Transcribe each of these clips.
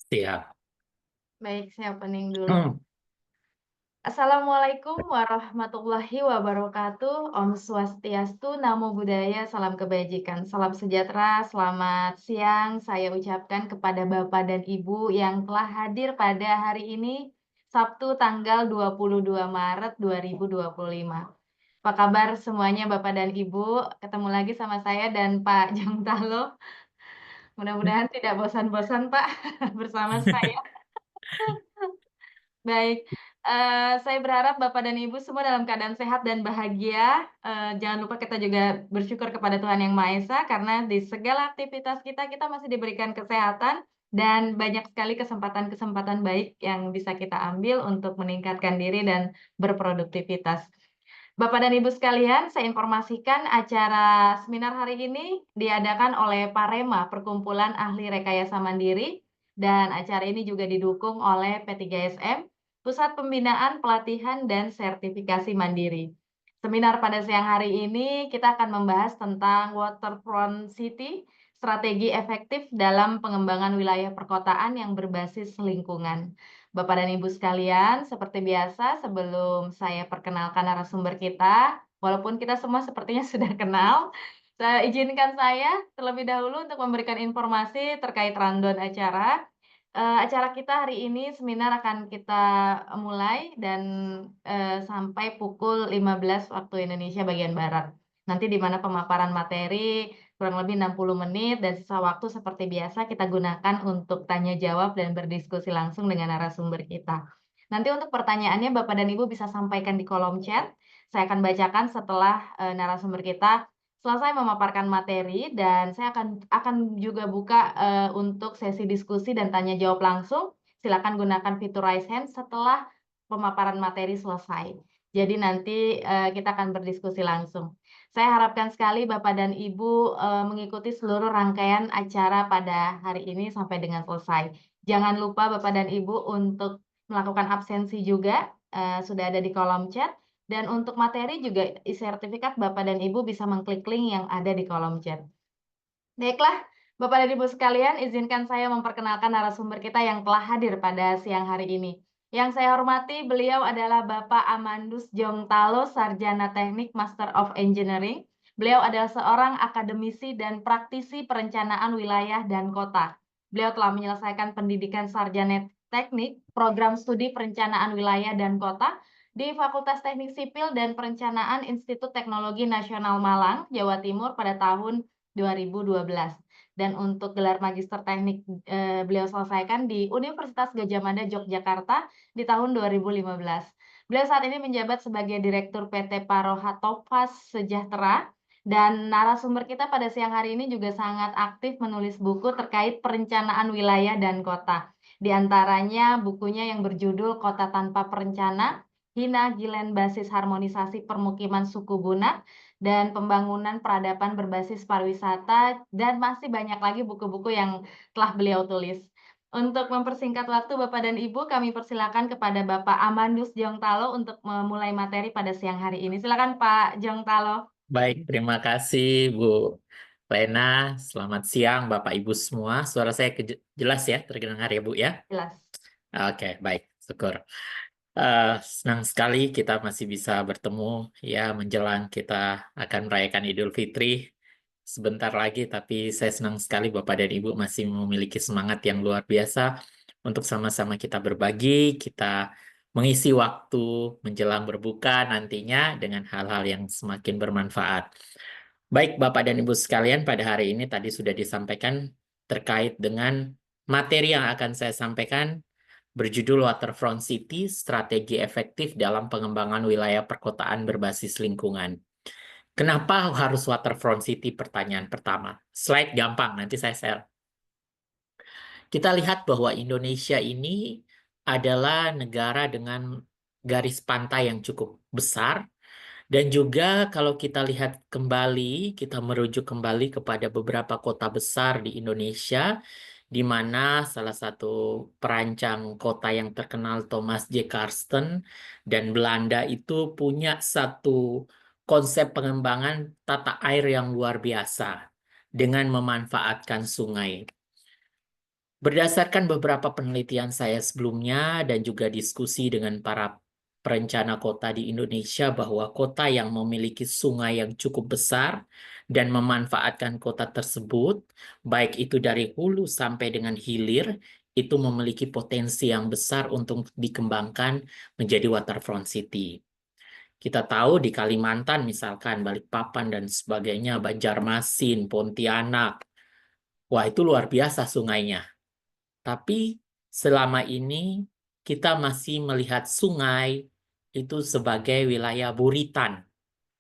Siap. Baik, saya opening dulu. Hmm. Assalamualaikum warahmatullahi wabarakatuh. Om Swastiastu, Namo Buddhaya, salam kebajikan, salam sejahtera, selamat siang. Saya ucapkan kepada Bapak dan Ibu yang telah hadir pada hari ini, Sabtu tanggal 22 Maret 2025. Apa kabar semuanya Bapak dan Ibu? Ketemu lagi sama saya dan Pak Jongtalo. Mudah-mudahan tidak bosan-bosan Pak bersama saya. Baik, saya berharap Bapak dan Ibu semua dalam keadaan sehat dan bahagia. Jangan lupa kita juga bersyukur kepada Tuhan Yang Maha Esa, karena di segala aktivitas kita, kita masih diberikan kesehatan dan banyak sekali kesempatan-kesempatan baik yang bisa kita ambil untuk meningkatkan diri dan berproduktivitas. Bapak dan Ibu sekalian, saya informasikan acara seminar hari ini diadakan oleh Parema, Perkumpulan Ahli Rekayasa Mandiri, dan acara ini juga didukung oleh P3SM, Pusat Pembinaan, Pelatihan, dan Sertifikasi Mandiri. Seminar pada siang hari ini kita akan membahas tentang Waterfront City, strategi efektif dalam pengembangan wilayah perkotaan yang berbasis lingkungan. Bapak dan Ibu sekalian, seperti biasa sebelum saya perkenalkan narasumber kita, walaupun kita semua sepertinya sudah kenal, izinkan saya terlebih dahulu untuk memberikan informasi terkait rundown acara. Acara kita hari ini seminar akan kita mulai dan, sampai pukul 15 waktu Indonesia bagian barat. Nanti di mana pemaparan materi kurang lebih 60 menit dan sisa waktu seperti biasa kita gunakan untuk tanya jawab dan berdiskusi langsung dengan narasumber kita. Nanti untuk pertanyaannya Bapak dan Ibu bisa sampaikan di kolom chat. Saya akan bacakan setelah, narasumber kita selesai memaparkan materi dan saya akan juga buka, untuk sesi diskusi dan tanya jawab langsung. Silakan gunakan fitur raise hand setelah pemaparan materi selesai. Jadi nanti, kita akan berdiskusi langsung. Saya harapkan sekali Bapak dan Ibu, mengikuti seluruh rangkaian acara pada hari ini sampai dengan selesai. Jangan lupa Bapak dan Ibu untuk melakukan absensi juga, sudah ada di kolom chat. Dan untuk materi juga e-sertifikat Bapak dan Ibu bisa mengklik link yang ada di kolom chat. Baiklah, Bapak dan Ibu sekalian, izinkan saya memperkenalkan narasumber kita yang telah hadir pada siang hari ini. Yang saya hormati, beliau adalah Bapak Amandus Jongtalo, Sarjana Teknik Master of Engineering. Beliau adalah seorang akademisi dan praktisi perencanaan wilayah dan kota. Beliau telah menyelesaikan pendidikan sarjana teknik, program studi perencanaan wilayah dan kota di Fakultas Teknik Sipil dan Perencanaan Institut Teknologi Nasional Malang, Jawa Timur pada tahun 2012. Dan untuk gelar magister teknik, beliau selesaikan di Universitas Gadjah Mada, Yogyakarta di tahun 2015. Beliau saat ini menjabat sebagai Direktur PT Paroha Topaz Sejahtera, dan narasumber kita pada siang hari ini juga sangat aktif menulis buku terkait perencanaan wilayah dan kota. Di antaranya bukunya yang berjudul Kota Tanpa Perencana, Hina Gilen Basis Harmonisasi Permukiman Suku Buna, dan pembangunan peradaban berbasis pariwisata, dan masih banyak lagi buku-buku yang telah beliau tulis. Untuk mempersingkat waktu Bapak dan Ibu, kami persilakan kepada Bapak Amandus Jongtalo untuk memulai materi pada siang hari ini. Silakan Pak Jongtalo. Baik, terima kasih Bu Lena. Selamat siang Bapak Ibu semua. Suara saya jelas ya, terdengar ya Bu ya? Jelas. Oke, baik, syukur. Senang sekali kita masih bisa bertemu ya menjelang kita akan merayakan Idul Fitri sebentar lagi, tapi saya senang sekali Bapak dan Ibu masih memiliki semangat yang luar biasa untuk sama-sama kita berbagi, kita mengisi waktu menjelang berbuka nantinya dengan hal-hal yang semakin bermanfaat. Baik Bapak dan Ibu sekalian, pada hari ini tadi sudah disampaikan terkait dengan materi yang akan saya sampaikan berjudul Waterfront City, Strategi Efektif dalam Pengembangan Wilayah Perkotaan Berbasis Lingkungan. Kenapa harus Waterfront City? Pertanyaan pertama. Slide gampang, nanti saya share. Kita lihat bahwa Indonesia ini adalah negara dengan garis pantai yang cukup besar. Dan juga kalau kita lihat kembali, kita merujuk kembali kepada beberapa kota besar di Indonesia, di mana salah satu perancang kota yang terkenal Thomas J. Karsten dan Belanda itu punya satu konsep pengembangan tata air yang luar biasa dengan memanfaatkan sungai. Berdasarkan beberapa penelitian saya sebelumnya dan juga diskusi dengan para perencana kota di Indonesia bahwa kota yang memiliki sungai yang cukup besar dan memanfaatkan kota tersebut, baik itu dari hulu sampai dengan hilir, itu memiliki potensi yang besar untuk dikembangkan menjadi waterfront city. Kita tahu di Kalimantan misalkan, Balikpapan dan sebagainya, Banjarmasin, Pontianak, wah itu luar biasa sungainya. Tapi selama ini kita masih melihat sungai itu sebagai wilayah buritan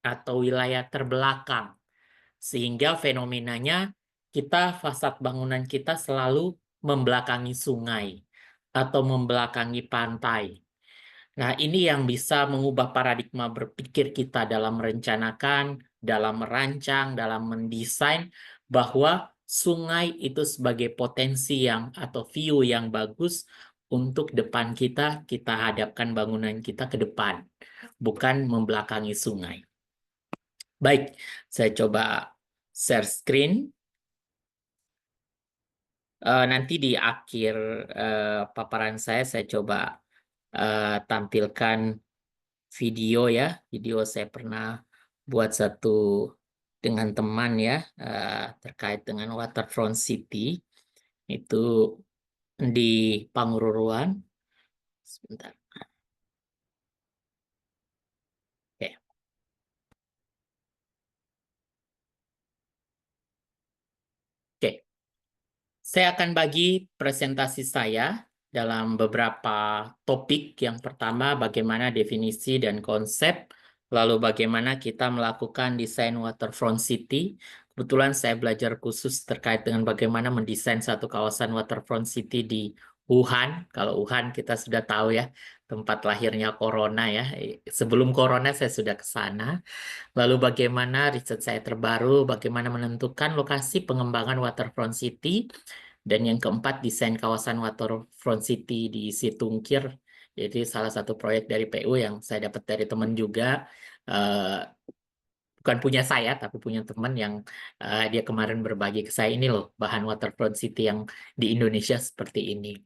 atau wilayah terbelakang. Sehingga fenomenanya kita fasad bangunan kita selalu membelakangi sungai atau membelakangi pantai. Nah, ini yang bisa mengubah paradigma berpikir kita dalam merencanakan, dalam merancang, dalam mendesain bahwa sungai itu sebagai potensi yang atau view yang bagus untuk depan kita, kita hadapkan bangunan kita ke depan, bukan membelakangi sungai. Baik, saya coba share screen. Nanti di akhir paparan saya coba tampilkan video ya. Video saya pernah buat satu dengan teman ya, terkait dengan Waterfront City. Itu di Pangururuan. Sebentar. Oke. Oke. Saya akan bagi presentasi saya dalam beberapa topik. Yang pertama, bagaimana definisi dan konsep, lalu bagaimana kita melakukan desain waterfront city. Kebetulan saya belajar khusus terkait dengan bagaimana mendesain satu kawasan waterfront city di Wuhan. Kalau Wuhan kita sudah tahu ya, tempat lahirnya corona ya. Sebelum corona saya sudah ke sana. Lalu bagaimana riset saya terbaru, bagaimana menentukan lokasi pengembangan waterfront city. Dan yang keempat, desain kawasan waterfront city di Situngkir. Jadi salah satu proyek dari PU yang saya dapat dari teman juga. Eh, bukan punya saya, tapi punya teman yang dia kemarin berbagi ke saya, ini loh bahan waterfront city yang di Indonesia seperti ini.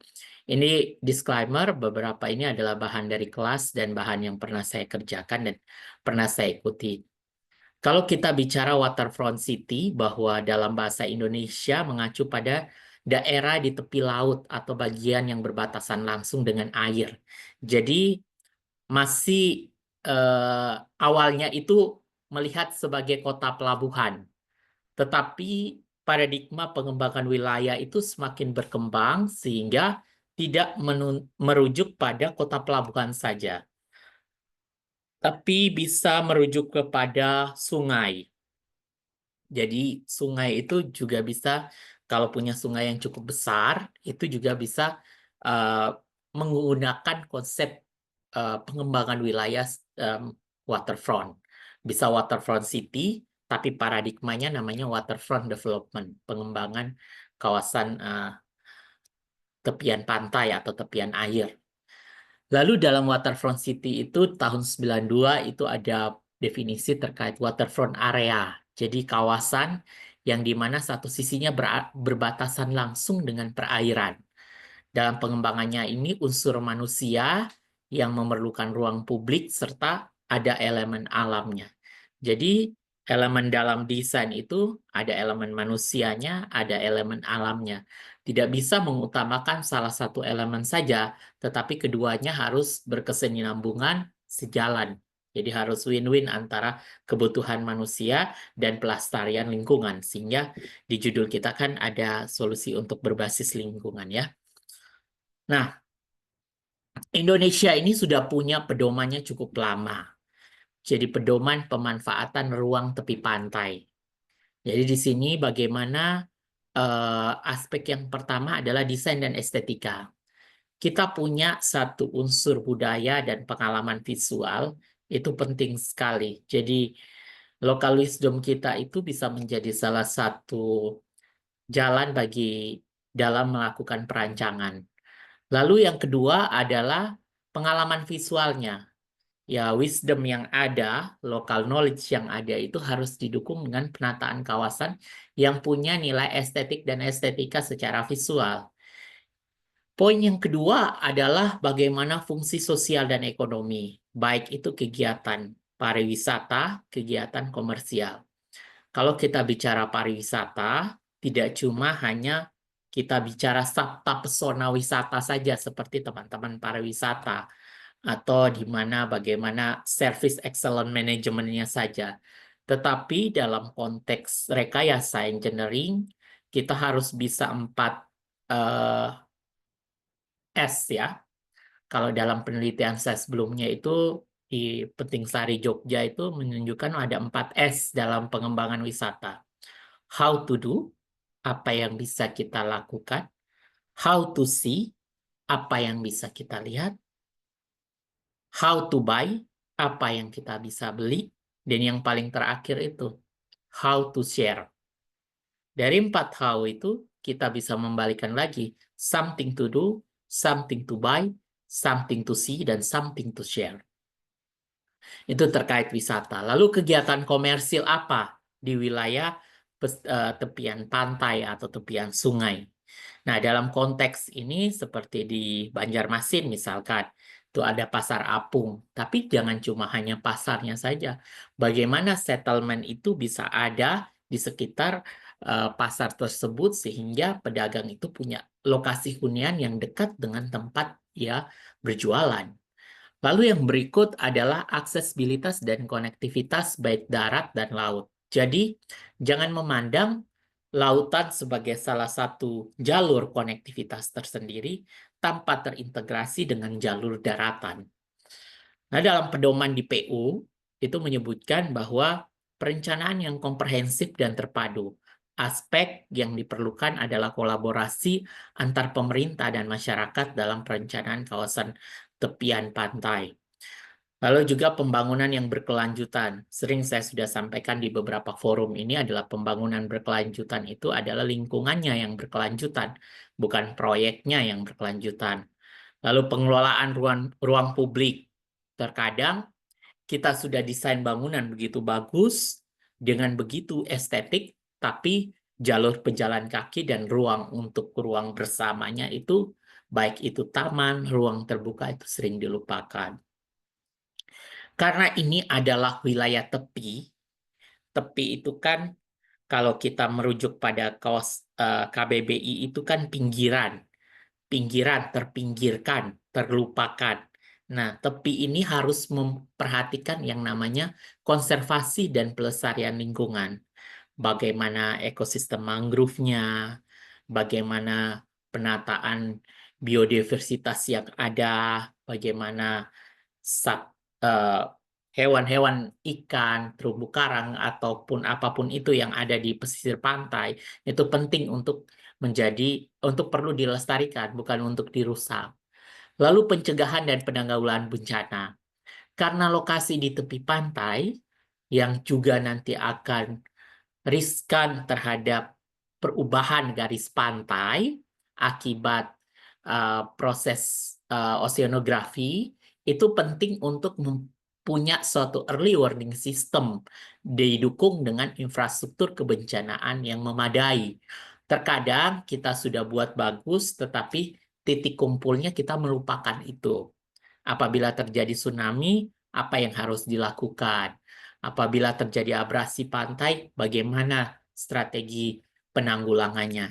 Ini disclaimer, beberapa ini adalah bahan dari kelas dan bahan yang pernah saya kerjakan dan pernah saya ikuti. Kalau kita bicara waterfront city, bahwa dalam bahasa Indonesia mengacu pada daerah di tepi laut atau bagian yang berbatasan langsung dengan air. Jadi masih awalnya itu melihat sebagai kota pelabuhan. Tetapi paradigma pengembangan wilayah itu semakin berkembang sehingga tidak merujuk pada kota pelabuhan saja, tapi bisa merujuk kepada sungai. Jadi sungai itu juga bisa, kalau punya sungai yang cukup besar, itu juga bisa uh, menggunakan konsep pengembangan wilayah waterfront. Bisa waterfront city, tapi paradigmanya namanya waterfront development, pengembangan kawasan tepian pantai atau tepian air. Lalu dalam waterfront city itu tahun 92 itu ada definisi terkait waterfront area. Jadi kawasan yang di mana satu sisinya berbatasan langsung dengan perairan. Dalam pengembangannya ini unsur manusia yang memerlukan ruang publik serta ada elemen alamnya. Jadi elemen dalam desain itu ada elemen manusianya, ada elemen alamnya. Tidak bisa mengutamakan salah satu elemen saja, tetapi keduanya harus berkesinambungan sejalan. Jadi harus win-win antara kebutuhan manusia dan pelestarian lingkungan. Sehingga di judul kita kan ada solusi untuk berbasis lingkungan ya. Nah, Indonesia ini sudah punya pedomannya cukup lama. Jadi pedoman pemanfaatan ruang tepi pantai. Jadi di sini bagaimana aspek yang pertama adalah desain dan estetika. Kita punya satu unsur budaya dan pengalaman visual, itu penting sekali. Jadi local wisdom kita itu bisa menjadi salah satu jalan bagi dalam melakukan perancangan. Lalu yang kedua adalah pengalaman visualnya. Ya, wisdom yang ada, local knowledge yang ada itu harus didukung dengan penataan kawasan yang punya nilai estetik dan estetika secara visual. Poin yang kedua adalah bagaimana fungsi sosial dan ekonomi, baik itu kegiatan pariwisata, kegiatan komersial. Kalau kita bicara pariwisata, tidak cuma hanya kita bicara sabta pesona wisata saja seperti teman-teman pariwisata, atau di mana bagaimana service excellent manajemennya saja. Tetapi dalam konteks rekayasa engineering, kita harus bisa 4 S ya. Kalau dalam penelitian saya sebelumnya itu di Penting Sari Jogja itu menunjukkan ada 4 S dalam pengembangan wisata. How to do, apa yang bisa kita lakukan. How to see, apa yang bisa kita lihat. How to buy, apa yang kita bisa beli. Dan yang paling terakhir itu, how to share. Dari 4 how itu, kita bisa membalikan lagi. Something to do, something to buy, something to see, dan something to share. Itu terkait wisata. Lalu kegiatan komersil apa di wilayah tepian pantai atau tepian sungai? Nah, dalam konteks ini seperti di Banjarmasin misalkan, itu ada pasar apung. Tapi jangan cuma hanya pasarnya saja. Bagaimana settlement itu bisa ada di sekitar pasar tersebut sehingga pedagang itu punya lokasi hunian yang dekat dengan tempat ya berjualan. Lalu yang berikut adalah aksesibilitas dan konektivitas baik darat dan laut. Jadi, jangan memandang lautan sebagai salah satu jalur konektivitas tersendiri tanpa terintegrasi dengan jalur daratan. Nah, dalam pedoman di PU, itu menyebutkan bahwa perencanaan yang komprehensif dan terpadu. Aspek yang diperlukan adalah kolaborasi antar pemerintah dan masyarakat dalam perencanaan kawasan tepian pantai. Lalu juga pembangunan yang berkelanjutan. Sering saya sudah sampaikan di beberapa forum ini adalah pembangunan berkelanjutan itu adalah lingkungannya yang berkelanjutan, bukan proyeknya yang berkelanjutan. Lalu pengelolaan ruang publik. Terkadang kita sudah desain bangunan begitu bagus, dengan begitu estetik, tapi jalur pejalan kaki dan ruang untuk ruang bersamanya itu, baik itu taman, ruang terbuka itu sering dilupakan. Karena ini adalah wilayah tepi, tepi itu kan kalau kita merujuk pada KBBI itu kan pinggiran, pinggiran, terpinggirkan, terlupakan. Nah, tepi ini harus memperhatikan yang namanya konservasi dan pelestarian lingkungan. Bagaimana ekosistem mangrove-nya, bagaimana penataan biodiversitas yang ada, bagaimana hewan-hewan ikan, terumbu karang, ataupun apapun itu yang ada di pesisir pantai, itu penting untuk perlu dilestarikan, bukan untuk dirusak. Lalu pencegahan dan penanggulangan bencana. Karena lokasi di tepi pantai, yang juga nanti akan riskan terhadap perubahan garis pantai akibat proses oceanografi, itu penting untuk punya suatu early warning system didukung dengan infrastruktur kebencanaan yang memadai. Terkadang kita sudah buat bagus, tetapi titik kumpulnya kita melupakan itu. Apabila terjadi tsunami, apa yang harus dilakukan? Apabila terjadi abrasi pantai, bagaimana strategi penanggulangannya?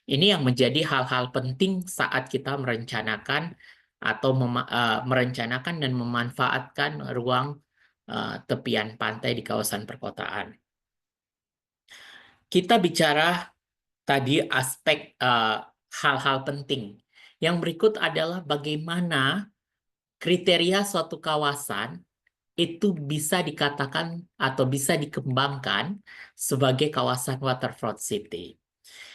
Ini yang menjadi hal-hal penting saat kita merencanakan atau merencanakan dan memanfaatkan ruang tepian pantai di kawasan perkotaan. Kita bicara tadi aspek hal-hal penting. Yang berikut adalah bagaimana kriteria suatu kawasan itu bisa dikatakan atau bisa dikembangkan sebagai kawasan waterfront city.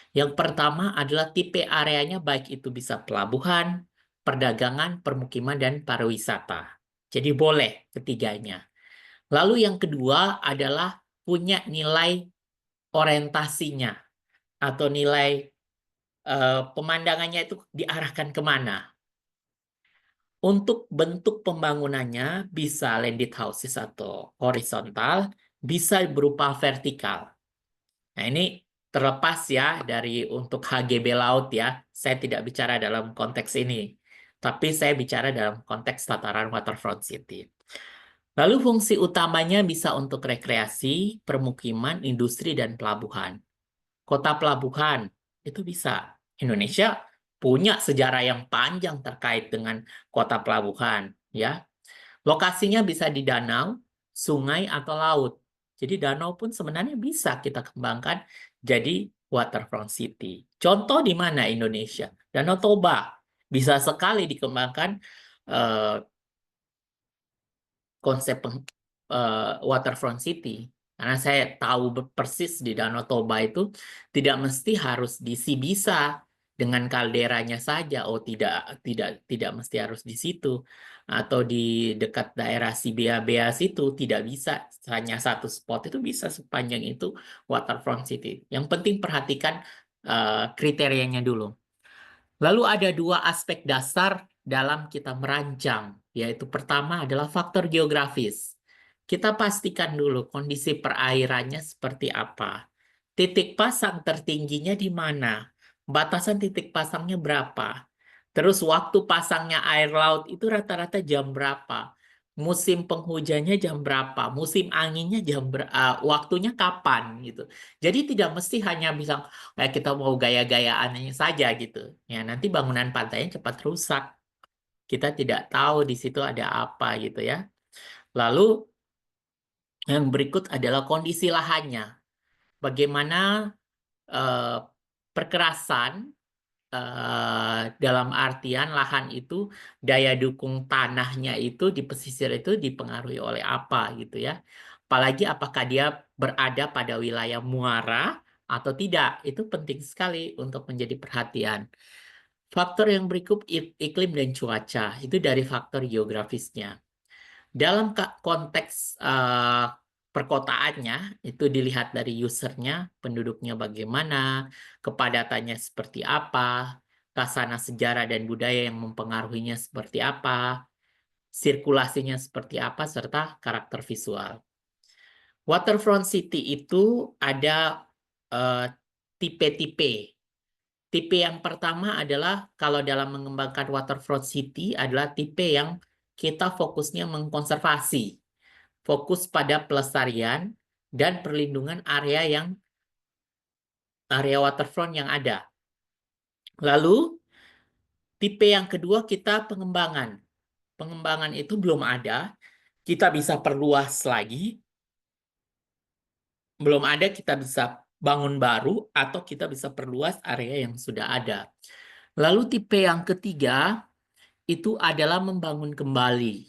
Yang pertama adalah tipe areanya baik itu bisa pelabuhan, perdagangan, permukiman, dan pariwisata. Jadi boleh ketiganya. Lalu yang kedua adalah punya nilai orientasinya atau nilai pemandangannya itu diarahkan kemana. Untuk bentuk pembangunannya bisa landed houses atau horizontal, bisa berupa vertikal. Nah, ini terlepas ya dari untuk HGB laut ya, saya tidak bicara dalam konteks ini, tapi saya bicara dalam konteks tataran waterfront city. Lalu fungsi utamanya bisa untuk rekreasi, permukiman, industri, dan pelabuhan. Kota pelabuhan itu bisa. Indonesia punya sejarah yang panjang terkait dengan kota pelabuhan, ya. Lokasinya bisa di danau, sungai, atau laut. Jadi danau pun sebenarnya bisa kita kembangkan jadi waterfront city. Contoh di mana Indonesia? Danau Toba bisa sekali dikembangkan eh, konsep waterfront city. Karena saya tahu persis di Danau Toba itu tidak mesti harus di bisa dengan kalderanya saja. Oh tidak mesti harus di situ atau di dekat daerah Sibea-Bea situ tidak bisa hanya satu spot itu bisa sepanjang itu waterfront city. Yang penting perhatikan kriterianya dulu. Lalu ada dua aspek dasar dalam kita merancang, yaitu pertama adalah faktor geografis. Kita pastikan dulu kondisi perairannya seperti apa. Titik pasang tertingginya di mana? Batasan titik pasangnya berapa? Terus waktu pasangnya air laut itu rata-rata jam berapa? Musim penghujannya jam berapa? Musim anginnya waktunya kapan gitu. Jadi tidak mesti hanya bisa kayak kita mau gaya-gayaannya saja gitu. Ya, nanti bangunan pantainya cepat rusak. Kita tidak tahu di situ ada apa gitu ya. Lalu yang berikut adalah kondisi lahannya. Bagaimana eh, perkerasan dalam artian lahan itu daya dukung tanahnya itu di pesisir itu dipengaruhi oleh apa gitu ya. Apalagi apakah dia berada pada wilayah muara atau tidak. Itu penting sekali untuk menjadi perhatian. Faktor yang berikut iklim dan cuaca itu dari faktor geografisnya. Dalam konteks perkotaannya itu dilihat dari usernya, penduduknya bagaimana, kepadatannya seperti apa, kasana sejarah dan budaya yang mempengaruhinya seperti apa, sirkulasinya seperti apa, serta karakter visual. Waterfront City itu ada eh, tipe-tipe. Tipe yang pertama adalah kalau dalam mengembangkan waterfront city adalah tipe yang kita fokusnya mengkonservasi, fokus pada pelestarian dan perlindungan area waterfront yang ada. Lalu tipe yang kedua kita pengembangan. Pengembangan itu belum ada, kita bisa perluas lagi. Belum ada kita bisa bangun baru atau kita bisa perluas area yang sudah ada. Lalu tipe yang ketiga itu adalah membangun kembali.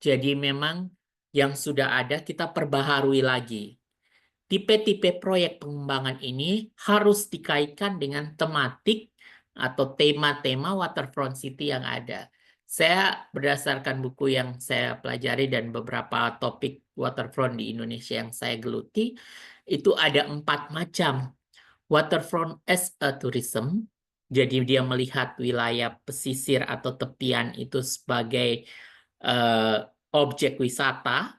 Jadi memang yang sudah ada kita perbaharui lagi. Tipe-tipe proyek pengembangan ini harus dikaitkan dengan tematik atau tema-tema waterfront city yang ada. Saya berdasarkan buku yang saya pelajari dan beberapa topik waterfront di Indonesia yang saya geluti, itu ada 4 macam. Waterfront as a tourism, jadi dia melihat wilayah pesisir atau tepian itu sebagai eh, objek wisata.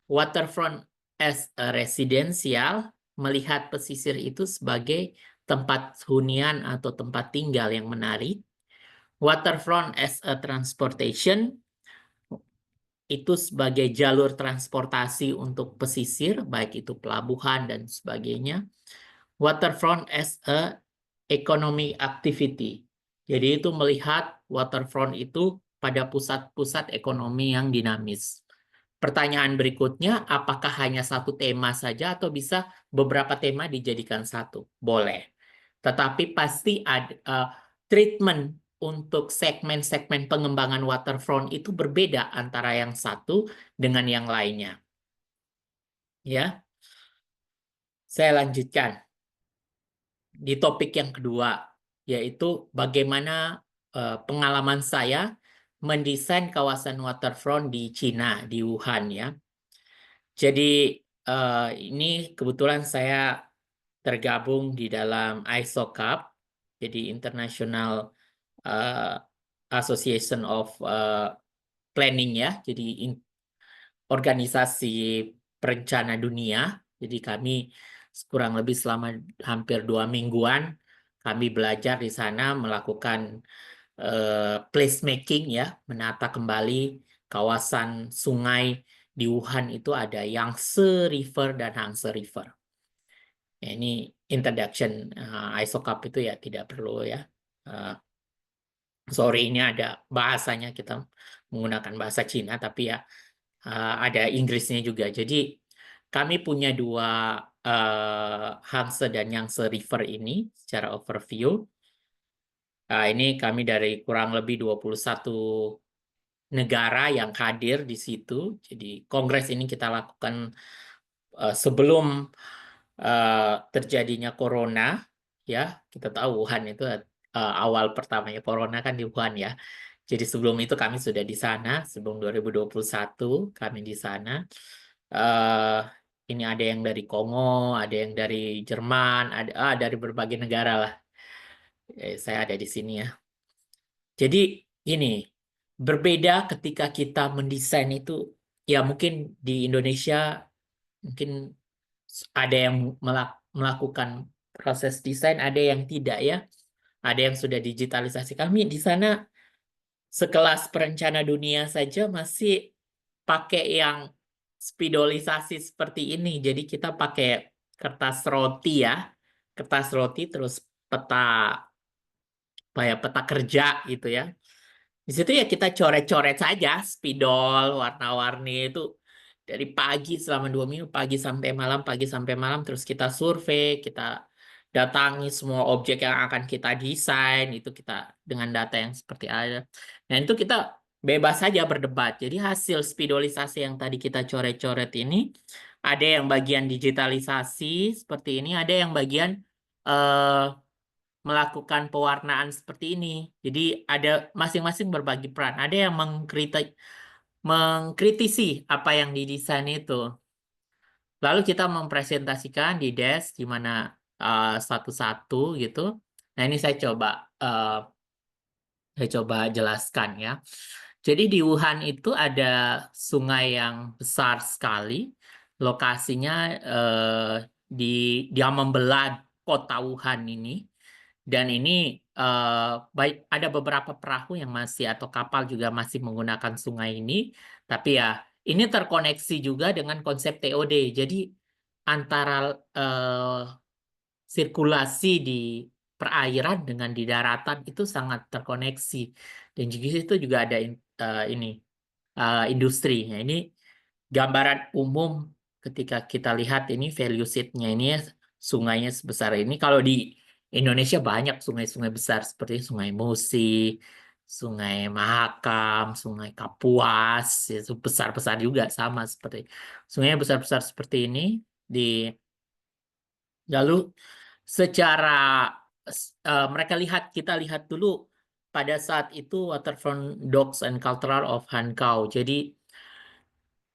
Waterfront as a residential, melihat pesisir itu sebagai tempat hunian atau tempat tinggal yang menarik. Waterfront as a transportation, itu sebagai jalur transportasi untuk pesisir, baik itu pelabuhan dan sebagainya. Waterfront as a economic activity. Jadi itu melihat waterfront itu pada pusat-pusat ekonomi yang dinamis. Pertanyaan berikutnya, apakah hanya satu tema saja atau bisa beberapa tema dijadikan satu? Boleh. Tetapi pasti ada treatment untuk segmen-segmen pengembangan waterfront itu berbeda antara yang satu dengan yang lainnya. Ya, saya lanjutkan di topik yang kedua, yaitu bagaimana pengalaman saya mendesain kawasan waterfront di Cina, di Wuhan ya. Jadi ini kebetulan saya tergabung di dalam ISOCAP, jadi International eh, Association of Planning ya, jadi organisasi perencana dunia. Jadi kami kurang lebih selama hampir 2 mingguan kami belajar di sana melakukan placemaking ya, menata kembali kawasan sungai di Wuhan. Itu ada Yangtze River dan Yangtze River. Ya, ini introduction ISOCAP itu ya tidak perlu ya. Eh, Sorry, ini ada bahasanya, kita menggunakan bahasa Cina, tapi ya ada Inggrisnya juga. Jadi kami punya dua Yangtze dan Yangtze River ini secara overview. Ini kami dari kurang lebih 21 negara yang hadir di situ. Jadi kongres ini kita lakukan sebelum terjadinya corona, ya. Kita tahu Wuhan itu awal pertamanya corona kan di Wuhan ya. Jadi sebelum itu kami sudah di sana, sebelum 2021 kami di sana. eh ini ada yang dari Kongo, ada yang dari Jerman, ada dari berbagai negara lah. Saya ada di sini ya. Jadi ini berbeda ketika kita mendesain itu. Ya mungkin di Indonesia mungkin ada yang melakukan proses desain, ada yang tidak ya. Ada yang sudah digitalisasi. Kami di sana sekelas perencana dunia saja masih pakai yang spidolisasi seperti ini. Jadi kita pakai kertas roti ya, kertas roti terus peta apa ya, peta kerja gitu ya. Di situ ya kita coret-coret saja spidol warna-warni itu dari pagi selama 2 minggu, pagi sampai malam, terus kita survei, kita datangi semua objek yang akan kita desain itu kita dengan data yang seperti ada. Nah itu kita bebas saja berdebat. Jadi hasil spidolisasi yang tadi kita coret-coret ini ada yang bagian digitalisasi seperti ini, ada yang bagian eh, melakukan pewarnaan seperti ini. Jadi ada masing-masing berbagi peran. Ada yang mengkritisi apa yang didesain itu. Lalu kita mempresentasikan di desk di mana satu-satu gitu. Nah, ini eh, saya coba jelaskan ya. Jadi di Wuhan itu ada sungai yang besar sekali. Lokasinya di dia membelah kota Wuhan ini. Dan ini baik ada beberapa perahu yang masih atau kapal juga masih menggunakan sungai ini, tapi ya ini terkoneksi juga dengan konsep TOD. Jadi antara eh, sirkulasi di perairan dengan di daratan itu sangat terkoneksi. Dan juga itu juga ada ini industri. Nah, ini gambaran umum ketika kita lihat ini value sheet-nya ini ya, sungainya sebesar ini. Kalau di Indonesia banyak sungai-sungai besar seperti Sungai Musi, Sungai Mahakam, Sungai Kapuas, itu besar-besar juga sama seperti sungai besar-besar seperti ini. Di Lalu secara mereka kita lihat dulu pada saat itu Waterfront Docks and Cultural of Hankow. Jadi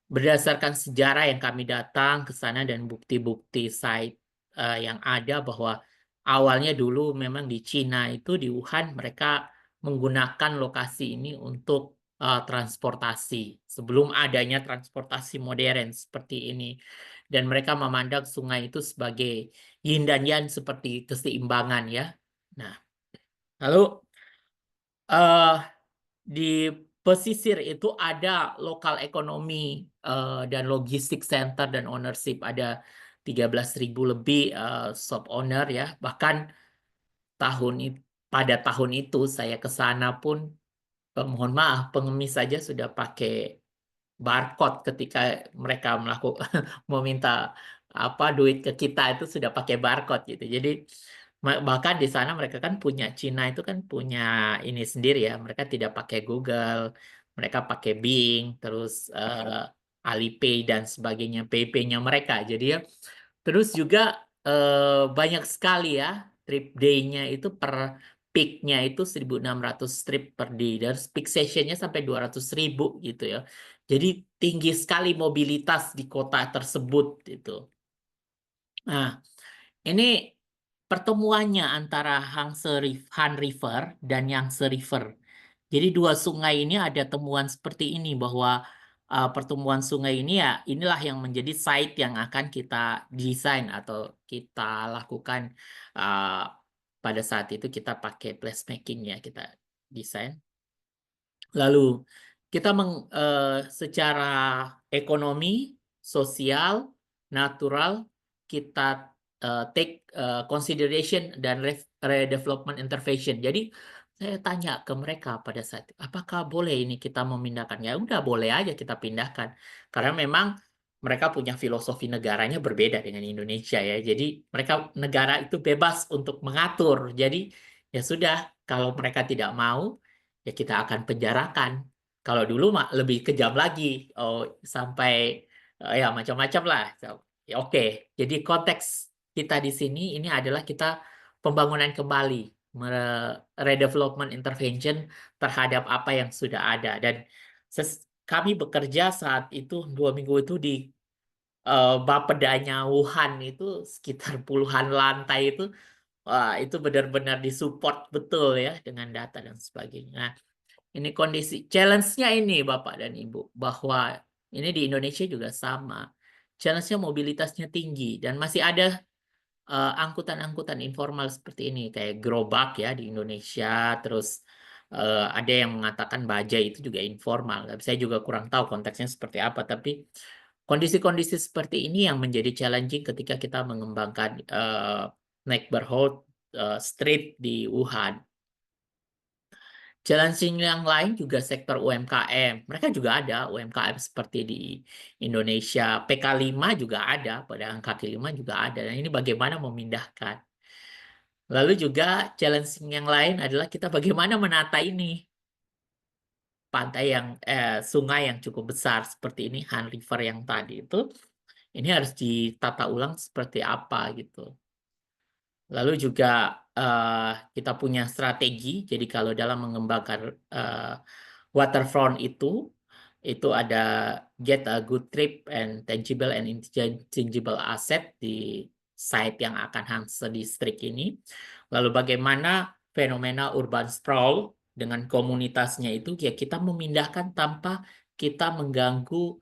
berdasarkan sejarah yang kami datang ke sana dan bukti-bukti site yang ada bahwa awalnya dulu memang di Cina itu di Wuhan mereka menggunakan lokasi ini untuk transportasi sebelum adanya transportasi modern seperti ini, dan mereka memandang sungai itu sebagai yin dan yang seperti keseimbangan ya. Nah, lalu eh di pesisir itu ada lokal ekonomi dan logistik center dan ownership. Ada 13.000 lebih shop owner ya. Bahkan pada tahun itu saya ke sana pun, mohon maaf, pengemis saja sudah pakai barcode ketika mereka melakukan mau minta apa duit ke kita itu sudah pakai barcode gitu. Jadi bahkan di sana mereka kan punya, Cina itu kan punya ini sendiri ya. Mereka tidak pakai Google, mereka pakai Bing, terus Alipay dan sebagainya, PayPay-nya mereka. Jadi ya, terus juga banyak sekali ya trip day-nya itu per peak-nya itu 1.600 trip per day. Dan peak session-nya sampai 200.000 gitu ya. Jadi tinggi sekali mobilitas di kota tersebut itu. Nah, ini pertemuannya antara Han River dan Yangtze River. Jadi dua sungai ini ada temuan seperti ini bahwa pertumbuhan sungai ini ya inilah yang menjadi site yang akan kita desain atau kita lakukan uh, pada saat itu kita pakai placemaking ya kita desain. Lalu kita secara ekonomi, sosial, natural kita take consideration dan redevelopment intervention. Jadi saya tanya ke mereka pada saat itu, apakah boleh ini kita memindahkan? Ya udah boleh aja kita pindahkan. Karena memang mereka punya filosofi negaranya berbeda dengan Indonesia ya. Jadi mereka negara itu bebas untuk mengatur. Jadi ya sudah kalau mereka tidak mau ya kita akan penjarakan. Kalau dulu mah lebih kejam lagi, oh sampai ya macam-macam lah. So, ya, oke, jadi konteks kita di sini ini adalah kita pembangunan kembali, redevelopment intervention terhadap apa yang sudah ada dan kami bekerja saat itu 2 minggu itu di Bapedanya Wuhan itu sekitar puluhan lantai itu. Wah, itu benar-benar disupport betul ya dengan data dan sebagainya. Nah, ini kondisi challenge-nya ini Bapak dan Ibu bahwa ini di Indonesia juga sama. Challenge-nya mobilitasnya tinggi dan masih ada angkutan-angkutan informal seperti ini kayak gerobak ya di Indonesia. Terus ada yang mengatakan bajai itu juga informal. Tapi saya juga kurang tahu konteksnya seperti apa. Tapi kondisi-kondisi seperti ini yang menjadi challenging ketika kita mengembangkan neighborhood street di Wuhan. Challenging yang lain juga sektor UMKM. Mereka juga ada UMKM seperti di Indonesia. PK5 juga ada, pedagang kaki lima juga ada. Dan ini bagaimana memindahkan. Lalu juga challenging yang lain adalah kita bagaimana menata ini. Pantai yang, sungai yang cukup besar seperti ini, Han River yang tadi itu, ini harus ditata ulang seperti apa gitu. Lalu juga kita punya strategi. Jadi kalau dalam mengembangkan waterfront itu ada get a good trip and tangible and intangible asset di site yang akan Hanse District ini. Lalu bagaimana fenomena urban sprawl dengan komunitasnya itu ya kita memindahkan tanpa kita mengganggu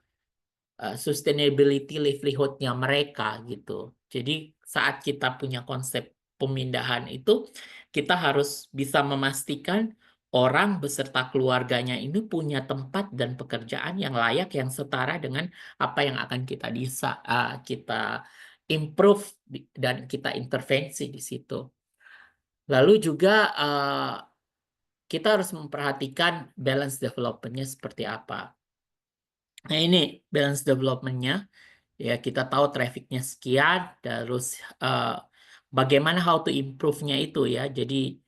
sustainability livelihood-nya mereka gitu. Jadi saat kita punya konsep pemindahan itu, kita harus bisa memastikan orang beserta keluarganya ini punya tempat dan pekerjaan yang layak, yang setara dengan apa yang akan kita improve dan kita intervensi di situ. Lalu juga kita harus memperhatikan balance development-nya seperti apa. Nah ini balance development-nya. Ya, kita tahu trafficnya sekian, terus eh, bagaimana how to improve-nya itu ya. Jadi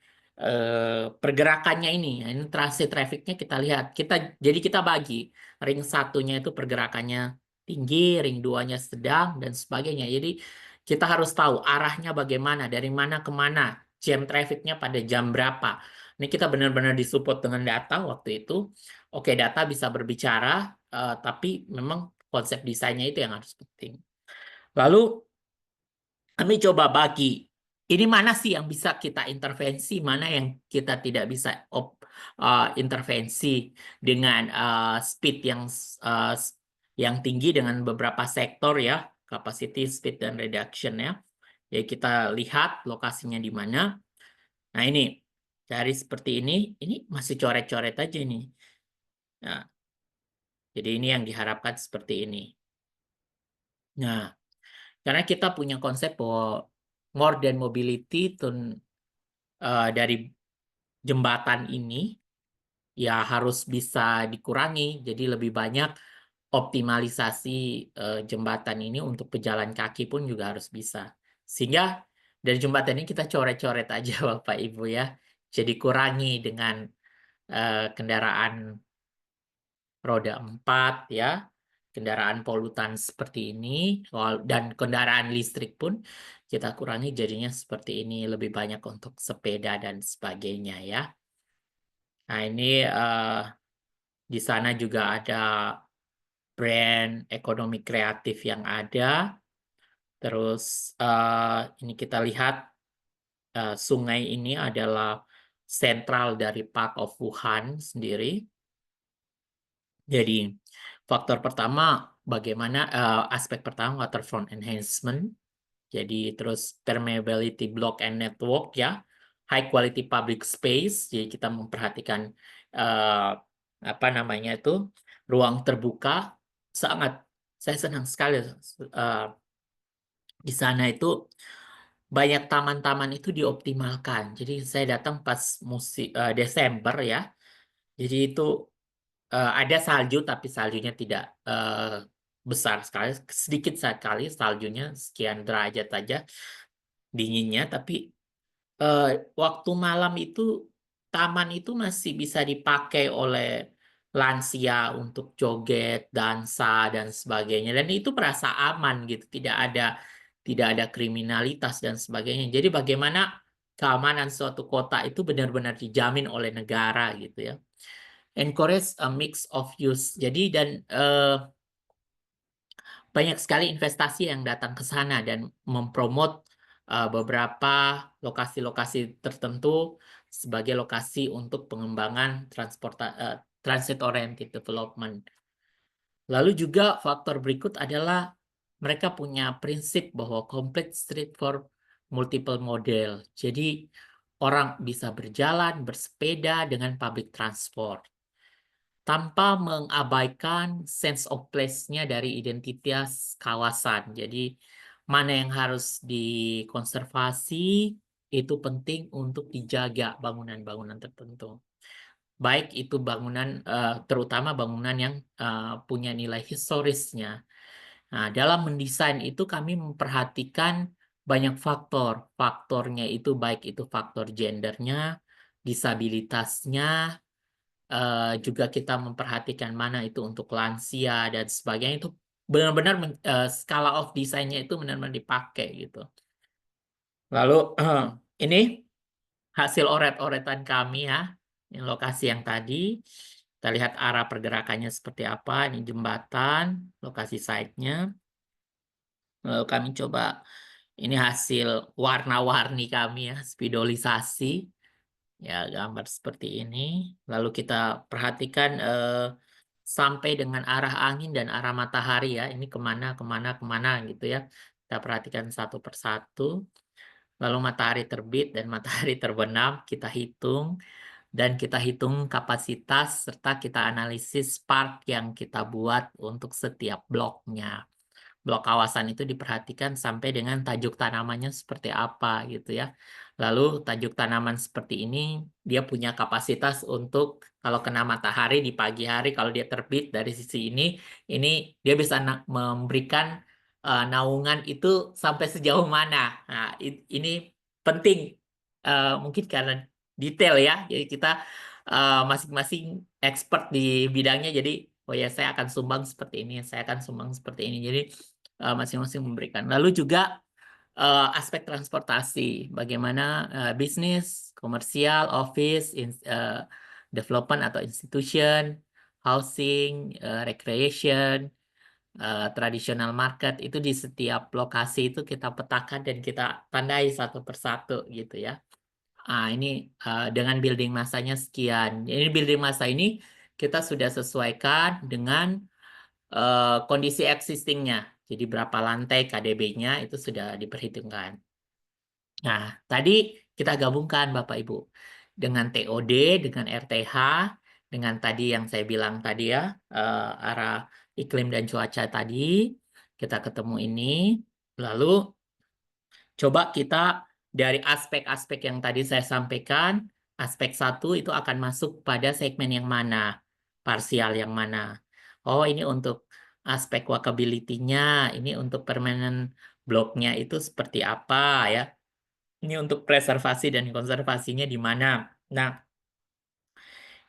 pergerakannya ini trafficnya kita lihat. Jadi kita bagi ring satunya itu pergerakannya tinggi, ring duanya sedang dan sebagainya. Jadi kita harus tahu arahnya bagaimana, dari mana ke mana, jam trafficnya pada jam berapa. Ini kita benar-benar disupport dengan data waktu itu. Oke, data bisa berbicara, tapi memang konsep desainnya itu yang harus penting. Lalu kami coba bagi, ini mana sih yang bisa kita intervensi, mana yang kita tidak bisa intervensi dengan speed uh, yang tinggi dengan beberapa sektor ya, capacity, speed, dan reduction ya. Jadi kita lihat lokasinya di mana. Nah ini, dari seperti ini masih coret-coret aja nih. Nah, jadi ini yang diharapkan seperti ini. Nah, karena kita punya konsep bahwa more than mobility dari jembatan ini ya harus bisa dikurangi. Jadi lebih banyak optimalisasi jembatan ini untuk pejalan kaki pun juga harus bisa. Sehingga dari jembatan ini kita coret-coret aja Bapak Ibu ya. Jadi kurangi dengan kendaraan roda 4 ya, kendaraan polutan seperti ini, dan kendaraan listrik pun kita kurangi jadinya seperti ini, lebih banyak untuk sepeda dan sebagainya ya. Nah ini di sana juga ada brand ekonomi kreatif yang ada. Terus ini kita lihat sungai ini adalah sentral dari Park of Wuhan sendiri. Jadi Faktor pertama, bagaimana aspek pertama waterfront enhancement. Jadi terus permeability block and network ya, high quality public space. Jadi kita memperhatikan eh, apa namanya itu ruang terbuka. Sangat saya senang sekali di sana itu banyak taman-taman itu dioptimalkan. Jadi saya datang pas Desember ya. Jadi itu ada salju tapi saljunya tidak besar sekali, sedikit sekali saljunya sekian derajat saja dinginnya, tapi eh, waktu malam itu taman itu masih bisa dipakai oleh lansia untuk joget, dansa dan sebagainya, dan itu merasa aman gitu, tidak ada kriminalitas dan sebagainya. Jadi bagaimana keamanan suatu kota itu benar-benar dijamin oleh negara gitu ya. Encourage a mix of use. Jadi dan banyak sekali investasi yang datang ke sana dan mempromot beberapa lokasi-lokasi tertentu sebagai lokasi untuk pengembangan transit oriented development. Lalu juga faktor berikut adalah mereka punya prinsip bahwa complete street for multiple model. Jadi orang bisa berjalan, bersepeda dengan public transport tanpa mengabaikan sense of place-nya dari identitas kawasan. Jadi, mana yang harus dikonservasi itu penting untuk dijaga bangunan-bangunan tertentu. Baik itu bangunan, terutama bangunan yang punya nilai historisnya. Nah, dalam mendesain itu kami memperhatikan banyak faktor. Faktornya itu baik itu faktor gendernya, disabilitasnya, juga kita memperhatikan mana itu untuk lansia dan sebagainya, itu benar-benar skala of desainnya itu benar-benar dipakai gitu. Lalu ini hasil oret-oretan kami ya, ini lokasi yang tadi kita lihat arah pergerakannya seperti apa. Ini jembatan, lokasi site-nya. Lalu kami coba ini hasil warna-warni kami ya, spidolisasi. Ya, gambar seperti ini. Lalu kita perhatikan sampai dengan arah angin dan arah matahari ya. Ini kemana, kemana, kemana gitu ya. Kita perhatikan satu persatu. Lalu matahari terbit dan matahari terbenam, kita hitung. Dan kita hitung kapasitas serta kita analisis part yang kita buat untuk setiap bloknya. Blok kawasan itu diperhatikan sampai dengan tajuk tanamannya seperti apa gitu ya. Lalu tajuk tanaman seperti ini dia punya kapasitas untuk kalau kena matahari di pagi hari, kalau dia terbit dari sisi ini dia bisa memberikan naungan itu sampai sejauh mana. Nah, ini penting. Mungkin karena detail ya. Jadi kita masing-masing expert di bidangnya. Jadi oh ya, saya akan sumbang seperti ini, saya akan sumbang seperti ini. Jadi masing-masing memberikan. Lalu juga aspek transportasi, bagaimana bisnis, komersial, office, development atau institution, housing, recreation, traditional market, itu di setiap lokasi itu kita petakan dan kita tandai satu persatu gitu ya. Ini dengan building masanya sekian. Ini building masa ini kita sudah sesuaikan dengan kondisi existingnya. Jadi berapa lantai KDB-nya itu sudah diperhitungkan. Nah, tadi kita gabungkan Bapak Ibu dengan TOD, dengan RTH, dengan tadi yang saya bilang tadi ya, arah iklim dan cuaca tadi, kita ketemu ini. Lalu coba kita dari aspek-aspek yang tadi saya sampaikan, aspek satu itu akan masuk pada segmen yang mana, parsial yang mana. Oh, ini untuk aspek walkability-nya, ini untuk permanent bloknya itu seperti apa ya. Ini untuk preservasi dan konservasinya di mana. Nah,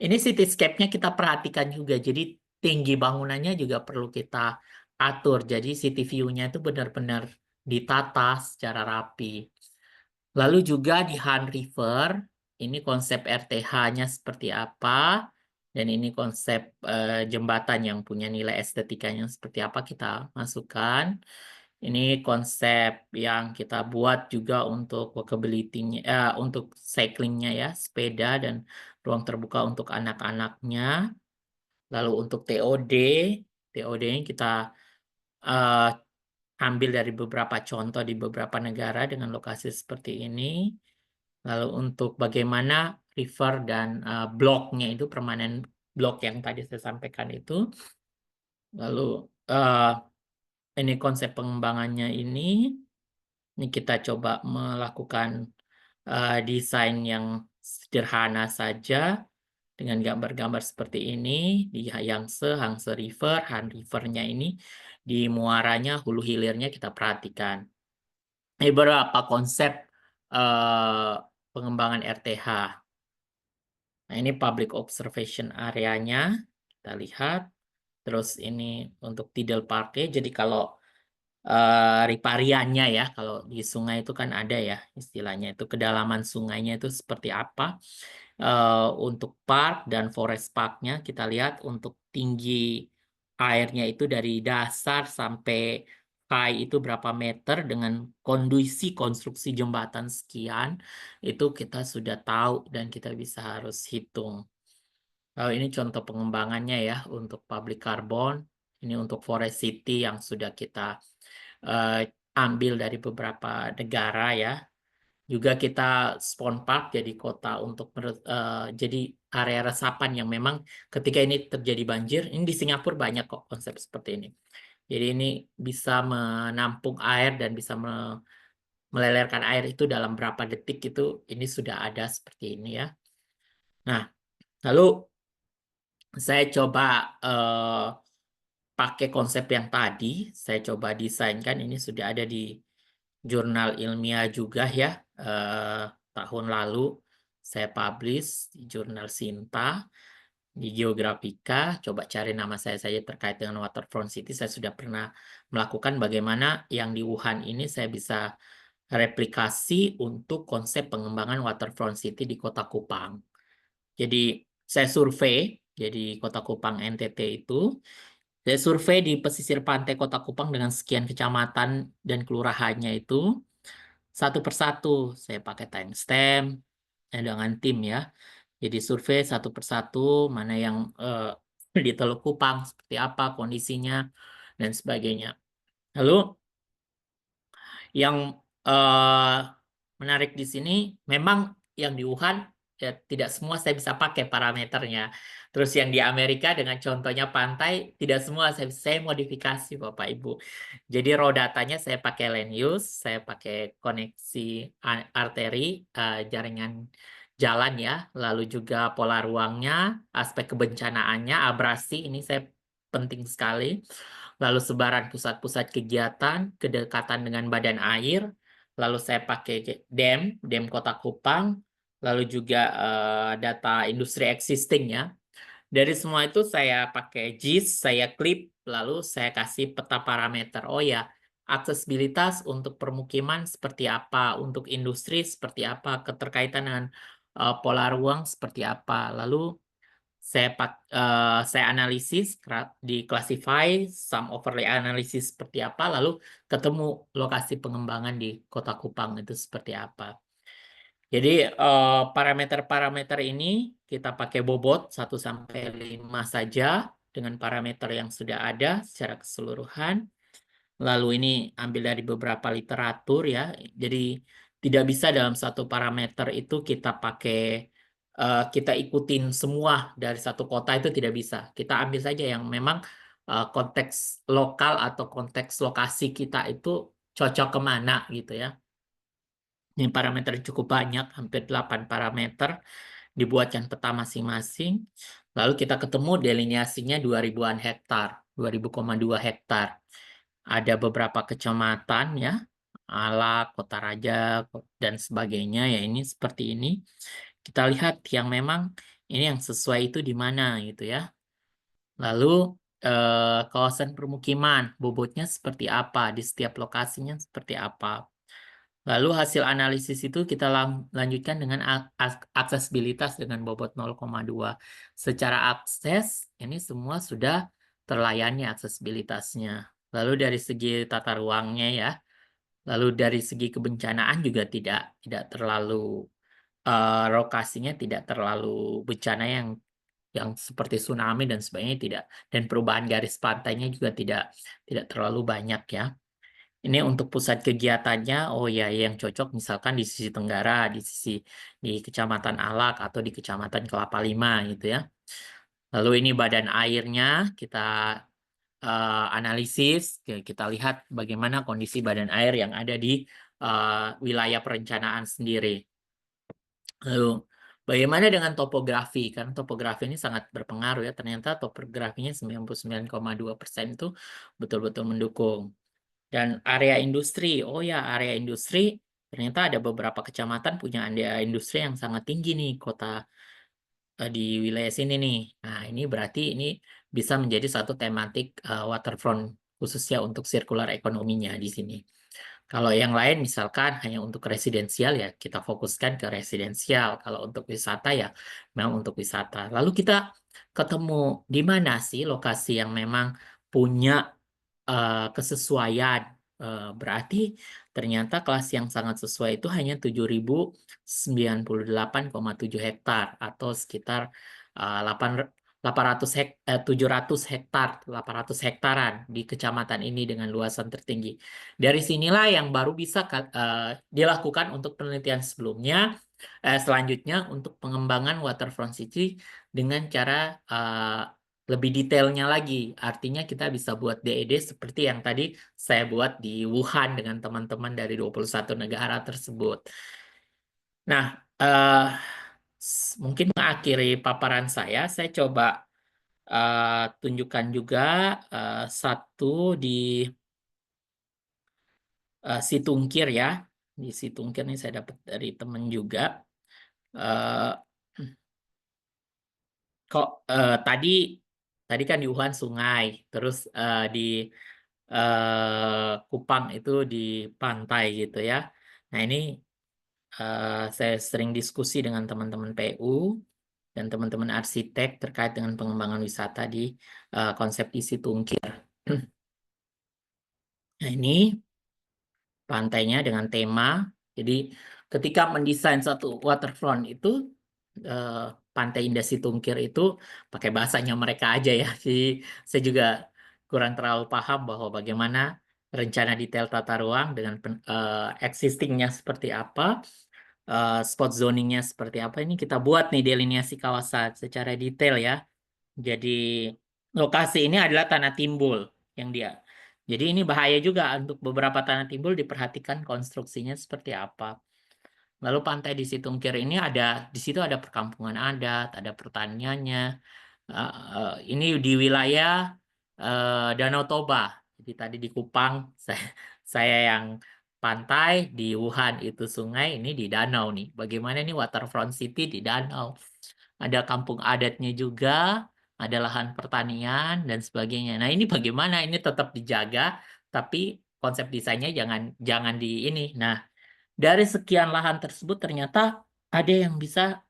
ini cityscape-nya kita perhatikan juga. Jadi tinggi bangunannya juga perlu kita atur. Jadi city view-nya itu benar-benar ditata secara rapi. Lalu juga di Han River, ini konsep RTH-nya seperti apa, dan ini konsep jembatan yang punya nilai estetikanya seperti apa kita masukkan. Ini konsep yang kita buat juga untuk walkability-nya, untuk cycling-nya ya, sepeda dan ruang terbuka untuk anak-anaknya. Lalu untuk TOD TOD ini kita uh, ambil dari beberapa contoh di beberapa negara dengan lokasi seperti ini. Lalu untuk bagaimana river dan bloknya itu permanen blok yang tadi saya sampaikan itu. Lalu ini konsep pengembangannya ini kita coba melakukan desain yang sederhana saja dengan gambar-gambar seperti ini di Yangtze River, Han Rivernya ini di muaranya, hulu hilirnya kita perhatikan. Ini beberapa konsep eh, pengembangan RTH. Nah, ini public observation areanya, kita lihat. Terus ini untuk tidal parknya, jadi kalau ripariannya ya, kalau di sungai itu kan ada ya istilahnya itu kedalaman sungainya itu seperti apa. Untuk park dan forest parknya kita lihat untuk tinggi airnya itu dari dasar sampai high itu berapa meter dengan kondisi konstruksi jembatan sekian itu kita sudah tahu dan kita bisa harus hitung. Ini contoh pengembangannya ya untuk public carbon, ini untuk forest city yang sudah kita eh, ambil dari beberapa negara ya. Juga kita spawn park jadi kota untuk jadi area resapan yang memang ketika ini terjadi banjir, ini di Singapura banyak kok konsep seperti ini. Jadi ini bisa menampung air dan bisa melelehkan air itu dalam berapa detik itu ini sudah ada seperti ini ya. Nah, lalu saya coba pakai konsep yang tadi, saya coba desainkan ini sudah ada di jurnal ilmiah juga ya. eh, Tahun lalu saya publish di jurnal Sinta di Geografika. Coba cari nama saya saja terkait dengan Waterfront City. Saya sudah pernah melakukan bagaimana yang di Wuhan ini saya bisa replikasi untuk konsep pengembangan Waterfront City di Kota Kupang. Jadi saya survei, jadi Kota Kupang NTT itu. Saya survei di pesisir pantai Kota Kupang dengan sekian kecamatan dan kelurahannya itu satu persatu. Saya pakai timestamp dengan tim ya. Jadi survei satu persatu mana yang di Teluk Kupang seperti apa kondisinya dan sebagainya. Lalu yang eh, menarik di sini memang yang di Wuhan ya tidak semua saya bisa pakai parameternya. Terus yang di Amerika dengan contohnya pantai tidak semua saya modifikasi Bapak Ibu. Jadi raw datanya saya pakai land use, saya pakai koneksi arteri, jaringan jalan ya, lalu juga pola ruangnya, aspek kebencanaannya, abrasi ini saya penting sekali. Lalu sebaran pusat-pusat kegiatan, kedekatan dengan badan air, lalu saya pakai dam Kota Kupang, lalu juga data industri existing ya. Dari semua itu saya pakai JIS, saya klik, lalu saya kasih peta parameter. Oh ya, aksesibilitas untuk permukiman seperti apa, untuk industri seperti apa, keterkaitan dengan pola ruang seperti apa. Lalu saya analisis di classify, sum overlay analisis seperti apa, lalu ketemu lokasi pengembangan di Kota Kupang itu seperti apa. Jadi parameter-parameter ini kita pakai bobot 1 sampai 5 saja dengan parameter yang sudah ada secara keseluruhan. Lalu ini ambil dari beberapa literatur ya. Jadi tidak bisa dalam satu parameter itu kita pakai kita ikutin semua dari satu kota itu tidak bisa. Kita ambil saja yang memang konteks lokal atau konteks lokasi kita itu cocok kemana gitu ya. Ini parameter cukup banyak, hampir 8 parameter, dibuatkan peta masing-masing. Lalu kita ketemu delineasinya 2000-an hektar, 2000,2 hektar. Ada beberapa kecamatan ya, Ala, Kota Raja, dan sebagainya ya ini seperti ini. Kita lihat yang memang ini yang sesuai itu di mana gitu ya. Lalu kawasan permukiman, bobotnya seperti apa, di setiap lokasinya seperti apa. Lalu hasil analisis itu kita lanjutkan dengan aksesibilitas dengan bobot 0,2. Secara akses, ini semua sudah terlayani aksesibilitasnya. Lalu dari segi tata ruangnya ya, lalu dari segi kebencanaan juga tidak terlalu lokasinya tidak terlalu bencana yang yang seperti tsunami dan sebagainya tidak, dan perubahan garis pantainya juga tidak terlalu banyak ya. Ini untuk pusat kegiatannya, oh ya yang cocok misalkan di sisi Tenggara, di Kecamatan Alak atau di Kecamatan Kelapa Lima gitu ya. Lalu ini badan airnya kita analisis, kita lihat bagaimana kondisi badan air yang ada di wilayah perencanaan sendiri. Lalu bagaimana dengan topografi? Karena topografi ini sangat berpengaruh ya. Ternyata topografinya 99,2% itu betul-betul mendukung. Dan area industri, oh ya area industri ternyata ada beberapa kecamatan punya area industri yang sangat tinggi nih di wilayah sini nih. Nah ini berarti ini bisa menjadi satu tematik waterfront khususnya untuk sirkular ekonominya di sini. Kalau yang lain misalkan hanya untuk residensial ya kita fokuskan ke residensial. Kalau untuk wisata ya memang untuk wisata. Lalu kita ketemu di mana sih lokasi yang memang punya kesesuaian. Berarti ternyata kelas yang sangat sesuai itu hanya 7.098,7 hektar atau sekitar 700 hektar, 800 hektaran di kecamatan ini dengan luasan tertinggi. Dari sinilah yang baru bisa dilakukan untuk penelitian selanjutnya untuk pengembangan waterfront city dengan cara lebih detailnya lagi. Artinya kita bisa buat DED seperti yang tadi saya buat di Wuhan dengan teman-teman dari 21 negara tersebut. Nah, mungkin mengakhiri paparan saya coba tunjukkan juga satu di Situngkir ya. Di Situngkir ini saya dapat dari teman juga. Eh, kok tadi kan di Wuhan sungai, terus di Kupang itu di pantai gitu ya. Nah ini saya sering diskusi dengan teman-teman PU dan teman-teman arsitek terkait dengan pengembangan wisata di konsep isi Tungkir. Nah ini pantainya dengan tema. Jadi ketika mendesain satu waterfront itu eh, Pantai Indah Situngkir itu pakai bahasanya mereka aja ya. Jadi saya juga kurang terlalu paham bahwa bagaimana rencana detail tata ruang dengan existingnya seperti apa, spot zoningnya seperti apa. Ini kita buat nih delineasi kawasan secara detail ya. Jadi lokasi ini adalah tanah timbul yang dia. Jadi ini bahaya juga untuk beberapa tanah timbul diperhatikan konstruksinya seperti apa. Lalu pantai di Situngkir ini di situ ada perkampungan adat, ada pertaniannya. Ini di wilayah Danau Toba. Jadi tadi di Kupang saya yang pantai, di Wuhan itu sungai, ini di danau nih. Bagaimana ini waterfront city di danau? Ada kampung adatnya juga, ada lahan pertanian dan sebagainya. Nah ini bagaimana ini tetap dijaga, tapi konsep desainnya jangan jangan di ini. Nah dari sekian lahan tersebut ternyata ada yang bisa,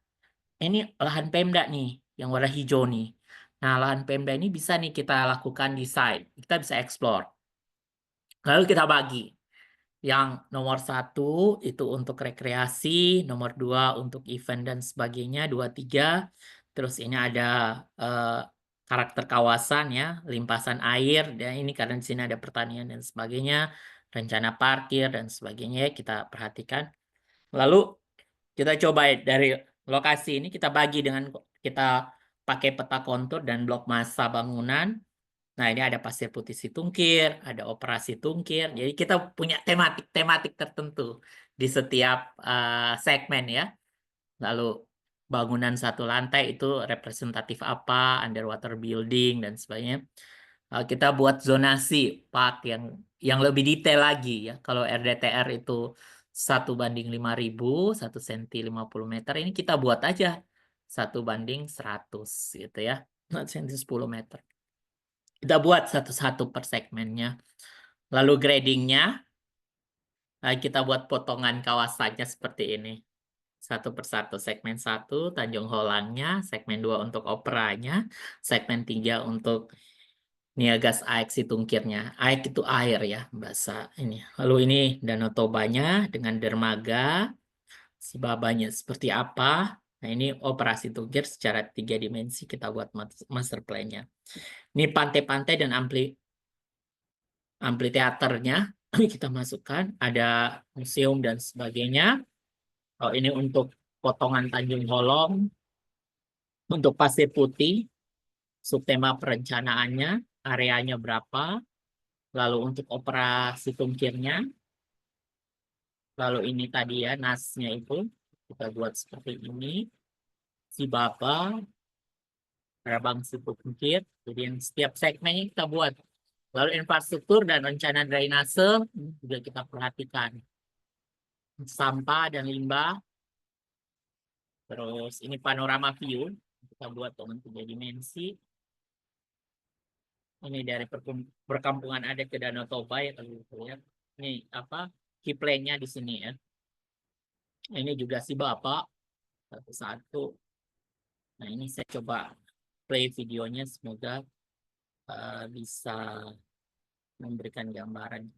ini lahan Pemda nih, yang warna hijau nih. Nah, lahan Pemda ini bisa nih kita lakukan desain, kita bisa explore. Lalu kita bagi. Yang nomor 1 itu untuk rekreasi, nomor 2 untuk event dan sebagainya, 2, 3. Terus ini ada eh, karakter kawasan ya, limpasan air, dan ini karena di sini ada pertanian dan sebagainya, rencana parkir dan sebagainya ya, kita perhatikan. Lalu kita coba dari lokasi ini kita bagi dengan kita pakai peta kontur dan blok massa bangunan. Nah, ini ada Pasir Putih Situngkir, ada Operasi Tungkir. Jadi kita punya tematik-tematik tertentu di setiap segmen ya. Lalu bangunan satu lantai itu representatif apa, underwater building dan sebagainya. Kita buat zonasi park yang lebih detail lagi ya. Kalau RDTR itu 1:5.000, 1 cm 50 meter, ini kita buat aja 1:100 gitu ya. 1 cm 10 meter. Kita buat satu-satu per segmennya. Lalu gradingnya, kita buat potongan kawasannya seperti ini. Satu persatu. Segmen 1, Tanjung Holangnya. Segmen 2 untuk operanya. Segmen 3 untuk Niagas Aek Situngkirnya. Aek itu air ya, bahasa ini. Lalu ini Danau Tobanya dengan dermaga. Si babanya seperti apa. Nah, ini operasi tukir secara 3 dimensi kita buat master plan-nya. Ini pantai-pantai dan amfiteaternya kita masukkan, ada museum dan sebagainya. Oh, ini untuk potongan Tanjung Holong, untuk Pasir Putih, subtema perencanaannya, areanya berapa, lalu untuk operasi tungkirnya, lalu ini tadi ya, nasnya itu, kita buat seperti ini, si Baba, Rabang Situ Tungkir, jadi yang setiap segmennya kita buat. Lalu infrastruktur dan rencana drainase juga kita perhatikan. Sampah dan limbah, terus ini panorama view, kita buat dengan 3 dimensi. Ini dari perkampungan adat ke Danau Toba ya kalau kita lihat. Ini apa key plan-nya di sini ya. Ini juga si Bapak satu-satu. Nah ini saya coba play videonya, semoga bisa memberikan gambaran.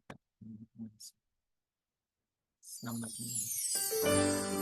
Selamat menonton.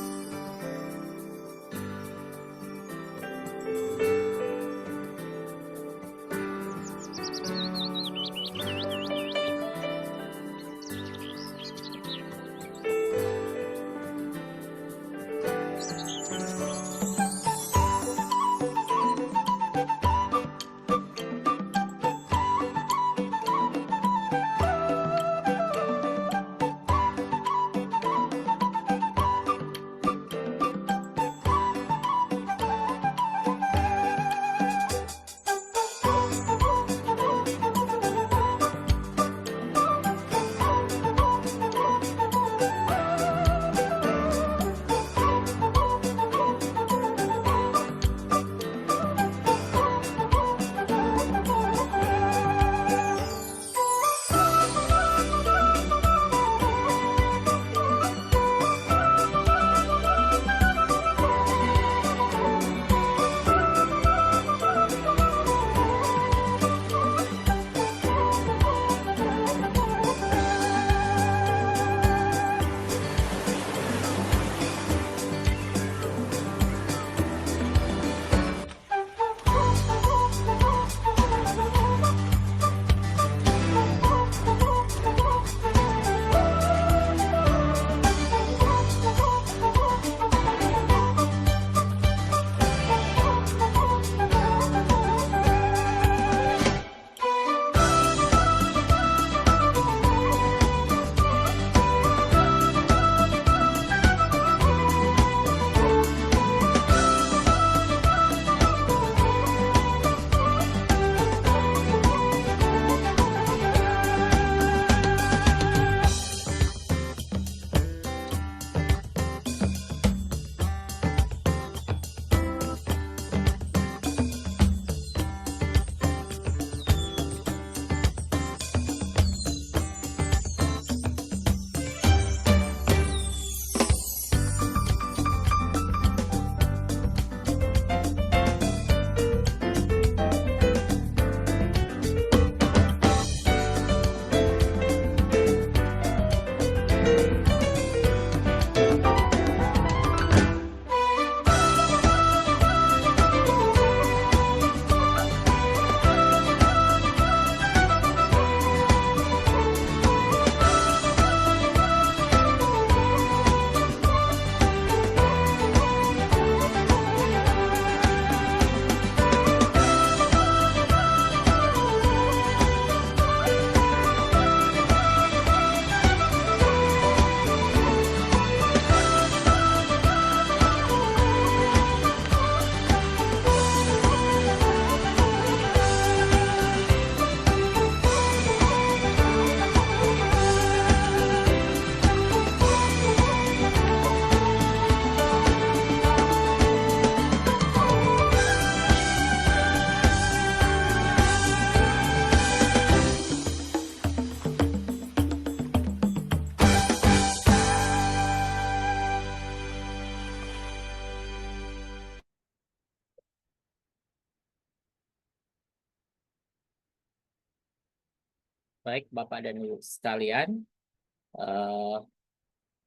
Baik, Bapak dan Ibu sekalian,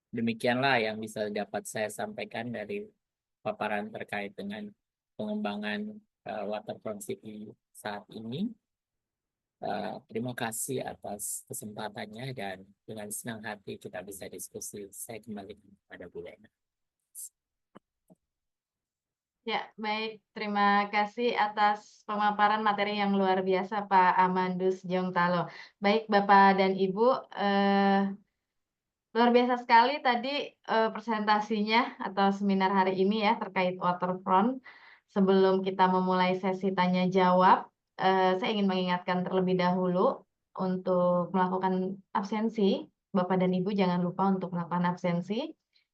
demikianlah yang bisa dapat saya sampaikan dari paparan terkait dengan pengembangan waterfront city saat ini. Terima kasih atas kesempatannya dan dengan senang hati kita bisa diskusi. Saya kembali kepada Bu Lena. Ya, baik. Terima kasih atas pemaparan materi yang luar biasa, Pak Amandus Jongtalo. Baik, Bapak dan Ibu, luar biasa sekali tadi presentasinya atau seminar hari ini ya terkait waterfront. Sebelum kita memulai sesi tanya jawab, saya ingin mengingatkan terlebih dahulu untuk melakukan absensi. Bapak dan Ibu jangan lupa untuk melakukan absensi.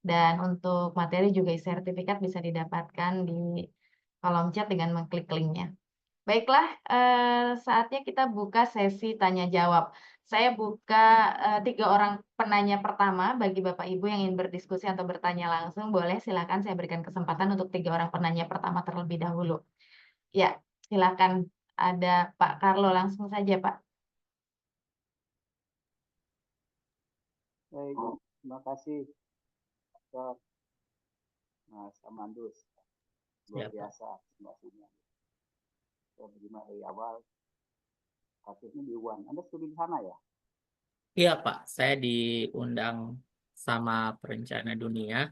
Dan untuk materi juga sertifikat bisa didapatkan di kolom chat dengan mengklik linknya. Baiklah, saatnya kita buka sesi tanya jawab. Saya buka 3 orang penanya pertama bagi Bapak Ibu yang ingin berdiskusi atau bertanya langsung, boleh silakan saya berikan kesempatan untuk 3 orang penanya pertama terlebih dahulu. Ya, silakan ada Pak Carlo, langsung saja Pak. Baik, terima kasih Dr. Mas Amandus. Luar biasa presentasinya. Saya beriman dari awal, kasusnya di UAN. Anda studi di sana ya? Iya Pak, saya diundang sama Perencana Dunia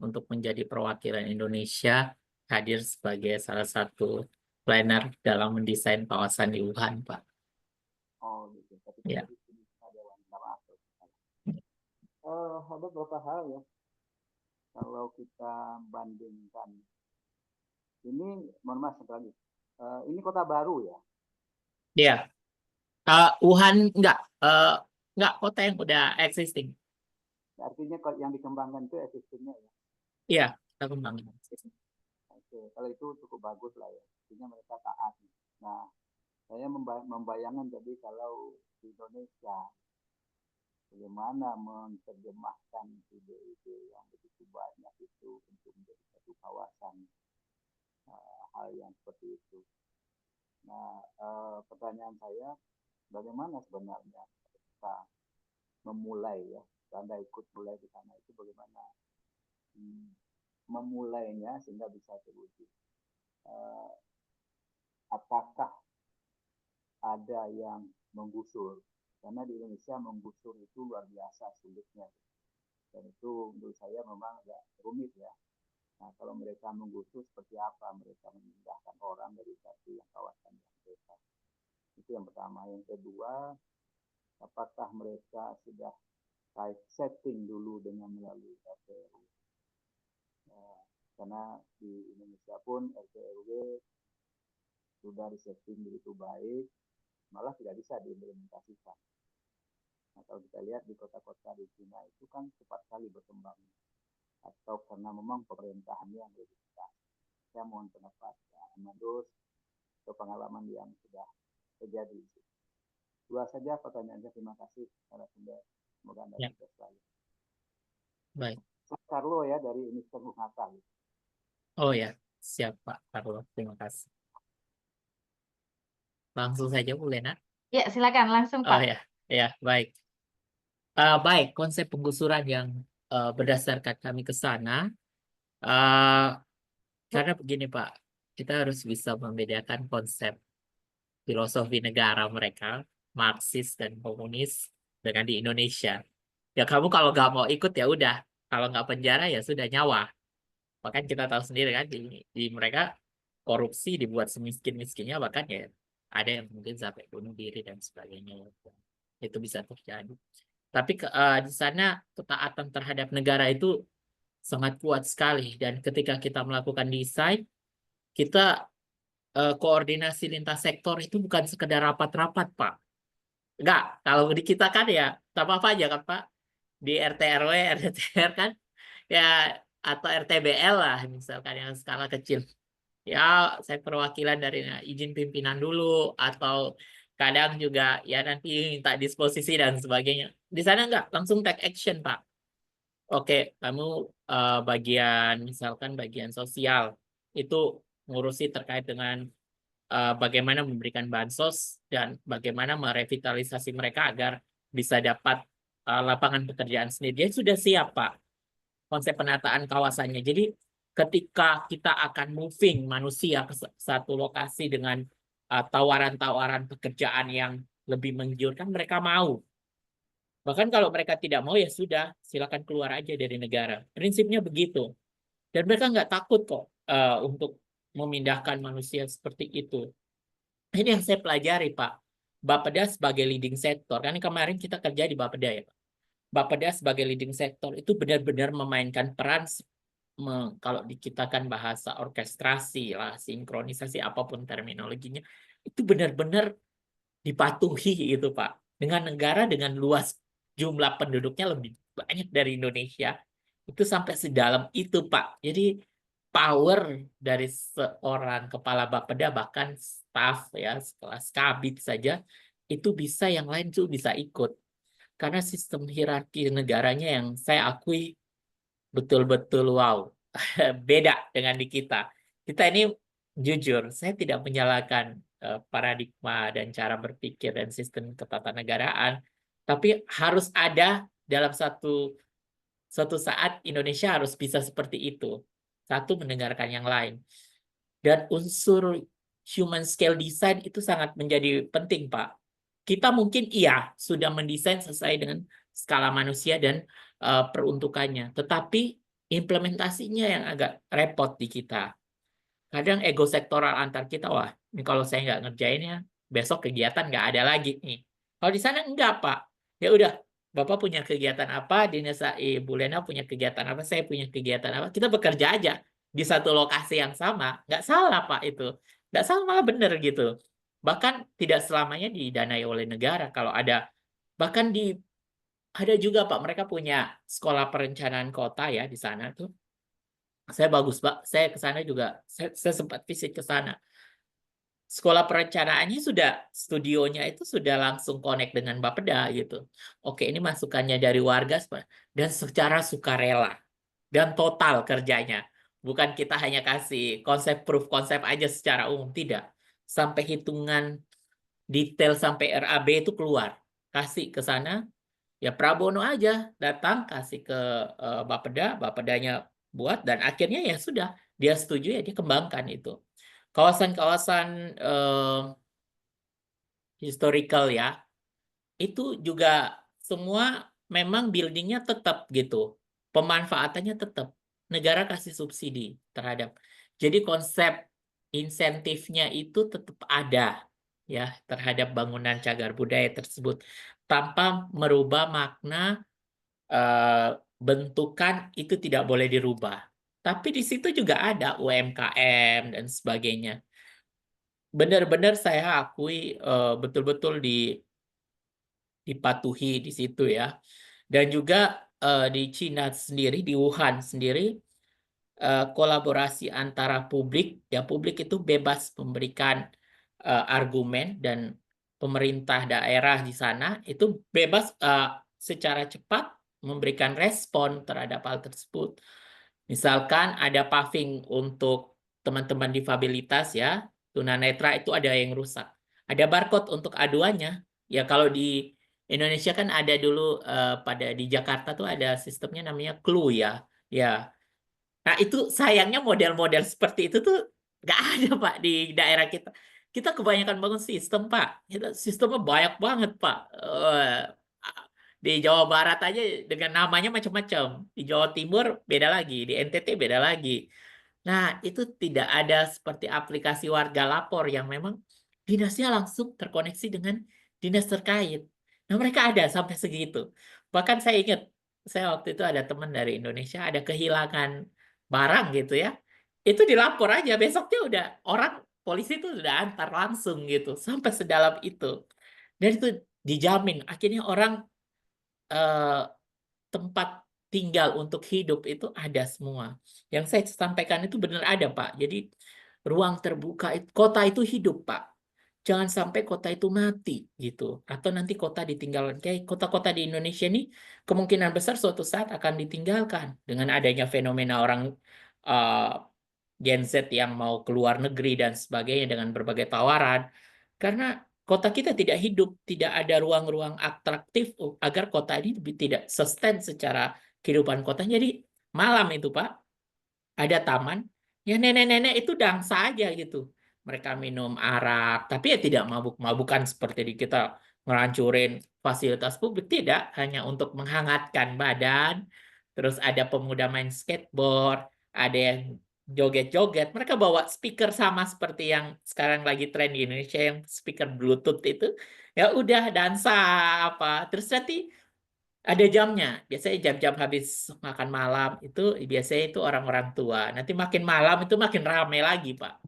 untuk menjadi perwakilan Indonesia hadir sebagai salah satu planner dalam mendesain kawasan di Wuhan, Pak. Oh gitu, tapi Ya. saya studi di Dewan. Maaf. Ada beberapa hal ya. Kalau kita bandingkan, ini mohon maaf sekali lagi. Ini kota baru ya? Iya. Wuhan enggak kota yang udah existing. Artinya kalau yang dikembangkan itu existingnya ya? Iya, kita kembangin. Oke, kalau itu cukup bagus lah ya. Artinya mereka taat. Nah, saya membayangkan jadi kalau di Indonesia bagaimana menerjemahkan ide-ide yang begitu banyak itu untuk menjadi satu kawasan hal yang seperti itu. Nah, pertanyaan saya, bagaimana sebenarnya kita memulai ya, Anda ikut mulai di sana itu bagaimana memulainya sehingga bisa terwujud. Apakah ada yang menggusur? Karena di Indonesia menggusur itu luar biasa sulitnya. Dan itu menurut saya memang agak rumit ya. Nah, kalau mereka menggusur seperti apa mereka memindahkan orang dari satu yang kawasan yang mereka. Itu yang pertama. Yang kedua, apakah mereka sudah setting dulu dengan melalui RT/RW? Karena di Indonesia pun RT/RW sudah disetting begitu baik, malah tidak bisa diimplementasikan. Nah, kalau kita lihat di kota-kota di China itu kan cepat sekali berkembang. Atau karena memang pemerintahannya yang lebih besar. Saya mohon pendapat Amandus atau pengalaman yang sudah terjadi. Dua saja pertanyaannya, terima kasih narasumber. Semoga Anda sukses selalu. Baik. Carlo ya dari Universitas Muhammad. Oh ya, siap Pak Carlo. Terima kasih. Langsung saja Bu Lena. Ya, silakan langsung Pak. Oh ya, baik. Baik, konsep penggusuran yang berdasarkan kami ke sana, karena begini Pak, kita harus bisa membedakan konsep filosofi negara mereka, Marxis dan komunis, dengan di Indonesia. Ya kamu kalau nggak mau ikut ya udah, kalau nggak penjara ya sudah nyawa. Bahkan kita tahu sendiri kan di mereka korupsi dibuat semiskin-miskinnya, bahkan ya ada yang mungkin sampai bunuh diri dan sebagainya. Itu bisa terjadi. Tapi di sana ketaatan terhadap negara itu sangat kuat sekali. Dan ketika kita melakukan desain, kita koordinasi lintas sektor itu bukan sekedar rapat-rapat, Pak. Enggak, kalau di kita kan ya sama apa aja kan, Pak. Di RT RW, RTTR kan, ya atau RTBL lah, misalkan yang skala kecil. Ya, saya perwakilan dari izin pimpinan dulu, atau kadang juga ya nanti minta disposisi dan sebagainya. Di sana enggak, langsung take action, Pak. Oke, kamu bagian misalkan bagian sosial itu ngurusi terkait dengan bagaimana memberikan bansos dan bagaimana merevitalisasi mereka agar bisa dapat lapangan pekerjaan sendiri. Dia sudah siap, Pak, konsep penataan kawasannya. Jadi ketika kita akan moving manusia ke satu lokasi dengan tawaran-tawaran pekerjaan yang lebih menggiurkan, mereka mau. Bahkan kalau mereka tidak mau, ya sudah, silakan keluar aja dari negara. Prinsipnya begitu. Dan mereka nggak takut kok untuk memindahkan manusia seperti itu. Ini yang saya pelajari, Pak. Bapeda sebagai leading sector, kan kemarin kita kerja di Bapeda ya, Pak. Bapeda sebagai leading sector itu benar-benar memainkan peran, kalau kita kan bahasa orkestrasi lah, sinkronisasi, apapun terminologinya, itu benar-benar dipatuhi itu, Pak. Dengan negara dengan luas jumlah penduduknya lebih banyak dari Indonesia, itu sampai sedalam itu, Pak. Jadi power dari seorang kepala Bapeda, bahkan staf ya, sekelas kabit saja, itu bisa, yang lain tuh bisa ikut. Karena sistem hierarki negaranya yang saya akui betul-betul wow. Beda dengan di kita. Kita ini jujur, saya tidak menyalahkan paradigma dan cara berpikir dan sistem ketatanegaraan, tapi harus ada dalam suatu saat Indonesia harus bisa seperti itu. Satu, mendengarkan yang lain. Dan unsur human scale design itu sangat menjadi penting, Pak. Kita mungkin iya sudah mendesain sesuai dengan skala manusia dan peruntukannya, tetapi implementasinya yang agak repot di kita. Kadang ego sektoral antar kita, wah, ini kalau saya nggak ngerjainnya, besok kegiatan nggak ada lagi nih. Kalau di sana enggak, Pak. Ya udah, Bapak punya kegiatan apa, Bu Lena punya kegiatan apa, saya punya kegiatan apa, kita bekerja aja di satu lokasi yang sama. Nggak salah, Pak, itu. Nggak salah, malah benar gitu. Bahkan tidak selamanya didanai oleh negara. Kalau ada, bahkan ada juga, Pak, mereka punya sekolah perencanaan kota ya di sana tuh. Saya bagus, Pak. Saya ke sana juga, saya sempat visit ke sana. Sekolah perencanaannya studionya itu sudah langsung connect dengan Bapeda gitu. Oke, ini masukannya dari warga dan secara sukarela dan total kerjanya. Bukan kita hanya kasih konsep proof konsep aja secara umum, tidak. Sampai hitungan detail sampai RAB itu keluar. Kasih ke sana, ya Prabono aja datang kasih ke Bapeda, Bapedanya buat, dan akhirnya ya sudah, dia setuju ya dia kembangkan itu. Kawasan-kawasan historical ya, itu juga semua memang buildingnya tetap gitu. Pemanfaatannya tetap. Negara kasih subsidi terhadap. Jadi konsep insentifnya itu tetap ada ya terhadap bangunan cagar budaya tersebut tanpa merubah makna bentukan itu tidak boleh dirubah. Tapi di situ juga ada UMKM dan sebagainya. Benar-benar saya akui betul-betul dipatuhi di situ ya. Dan juga di Cina sendiri, di Wuhan sendiri, kolaborasi antara publik, ya publik itu bebas memberikan argumen, dan pemerintah daerah di sana itu bebas secara cepat memberikan respon terhadap hal tersebut. Misalkan ada paving untuk teman-teman difabilitas ya, tunanetra itu ada yang rusak. Ada barcode untuk aduannya. Ya kalau di Indonesia kan ada dulu di Jakarta tuh ada sistemnya namanya Clue ya. Ya. Nah, itu sayangnya model-model seperti itu tuh nggak ada, Pak, di daerah kita. Kita kebanyakan bangun sistem, Pak. Sistemnya banyak banget, Pak. Di Jawa Barat aja dengan namanya macam-macam. Di Jawa Timur beda lagi, di NTT beda lagi. Nah, itu tidak ada seperti aplikasi warga lapor yang memang dinasnya langsung terkoneksi dengan dinas terkait. Nah, mereka ada sampai segitu. Bahkan saya ingat, saya waktu itu ada teman dari Indonesia, ada kehilangan barang gitu ya. Itu dilapor aja, besoknya udah orang polisi itu udah antar langsung gitu, sampai sedalam itu. Dan itu dijamin, akhirnya orang eh, tempat tinggal untuk hidup itu ada semua. Yang saya sampaikan itu benar ada, Pak. Jadi ruang terbuka, kota itu hidup, Pak. Jangan sampai kota itu mati gitu. Atau nanti kota ditinggalkan. Kayak kota-kota di Indonesia ini kemungkinan besar suatu saat akan ditinggalkan dengan adanya fenomena orang uh, Gen Z yang mau keluar negeri dan sebagainya dengan berbagai tawaran. Karena kota kita tidak hidup, tidak ada ruang-ruang atraktif agar kota ini tidak sustain secara kehidupan kota. Jadi malam itu, Pak. ada taman, ya nenek-nenek itu dansa aja gitu. Mereka minum arak, tapi ya tidak mabuk-mabukan seperti di kita ngerancurin fasilitas publik, tidak, hanya untuk menghangatkan badan. Terus ada pemuda main skateboard, ada yang joget-joget. Mereka bawa speaker sama seperti yang sekarang lagi tren di Indonesia, yang speaker Bluetooth itu. Ya udah dansa apa. Terus nanti ada jamnya. Biasanya jam-jam habis makan malam itu biasanya itu orang-orang tua. Nanti makin malam itu makin rame lagi, Pak.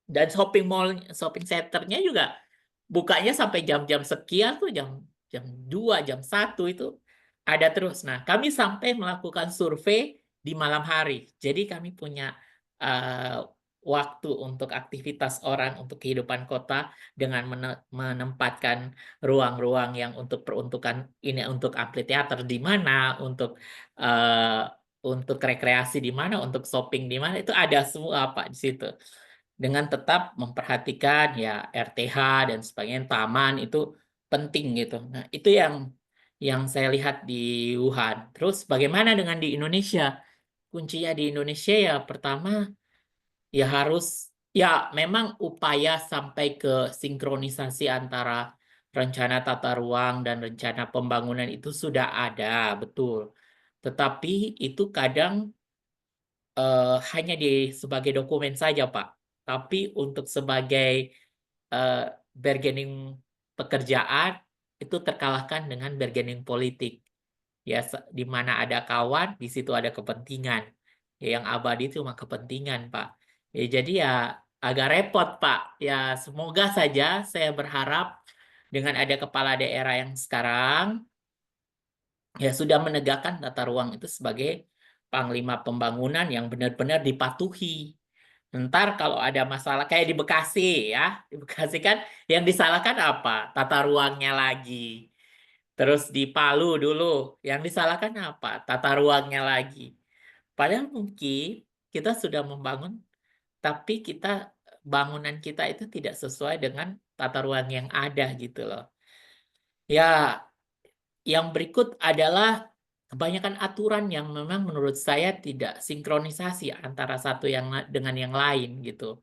Dan shopping mall, shopping centernya juga bukanya sampai jam-jam sekian tuh, jam jam 2, jam 1 itu ada terus. Nah, kami sampai melakukan survei di malam hari. Jadi kami punya eh, waktu untuk aktivitas orang untuk kehidupan kota dengan menempatkan ruang-ruang yang untuk peruntukan ini, untuk amphitheater di mana, eh, untuk rekreasi di mana, untuk shopping di mana, itu ada semua Pak di situ. Dengan tetap memperhatikan ya RTH dan sebagainya, taman itu penting gitu. Nah, itu yang saya lihat di Wuhan. Terus bagaimana dengan di Indonesia? Kuncinya di Indonesia ya pertama ya harus, ya memang upaya sampai ke sinkronisasi antara rencana tata ruang dan rencana pembangunan itu sudah ada, betul. Tetapi itu kadang hanya sebagai dokumen saja, Pak. Tapi untuk sebagai eh, bargaining pekerjaan itu terkalahkan dengan bargaining politik. Ya, di mana ada kawan, di situ ada kepentingan. Ya, yang abadi itu cuma kepentingan, Pak. Ya, jadi ya agak repot, Pak. Ya, semoga saja saya berharap dengan ada kepala daerah yang sekarang ya sudah menegakkan tata ruang itu sebagai panglima pembangunan yang benar-benar dipatuhi. Ntar kalau ada masalah kayak di Bekasi ya, di Bekasi kan yang disalahkan apa? Tata ruangnya lagi. Terus di Palu dulu yang disalahkan apa? Tata ruangnya lagi. Padahal mungkin kita sudah membangun, tapi bangunan kita itu tidak sesuai dengan tata ruang yang ada gitu loh. Ya, yang berikut adalah kebanyakan aturan yang memang menurut saya tidak sinkronisasi antara satu dengan yang lain gitu.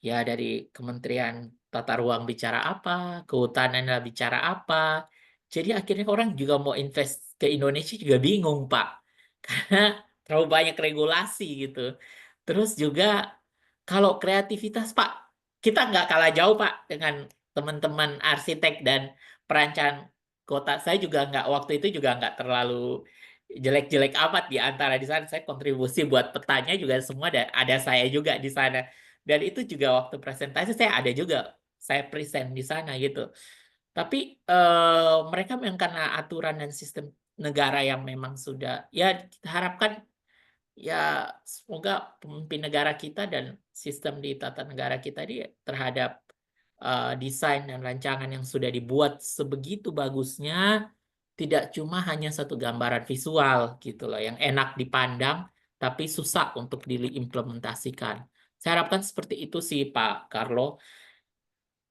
Ya dari Kementerian Tata Ruang bicara apa, Kehutanan bicara apa. Jadi akhirnya orang juga mau invest ke Indonesia juga bingung, Pak. Karena terlalu banyak regulasi gitu. Terus juga kalau kreativitas, Pak, kita nggak kalah jauh, Pak, dengan teman-teman arsitek dan perancang kota. Saya juga nggak, waktu itu juga nggak terlalu jelek-jelek amat di antara di sana. Saya kontribusi buat petanya juga semua ada saya juga di sana. Dan itu juga waktu presentasi saya ada juga, saya present di sana gitu. Tapi mereka memang karena aturan dan sistem negara yang memang sudah, ya kita harapkan ya semoga pemimpin negara kita dan sistem di tata negara kita ini terhadap desain dan rancangan yang sudah dibuat sebegitu bagusnya, tidak cuma hanya satu gambaran visual gitu loh, yang enak dipandang tapi susah untuk diimplementasikan. Saya harapkan seperti itu sih Pak Carlo.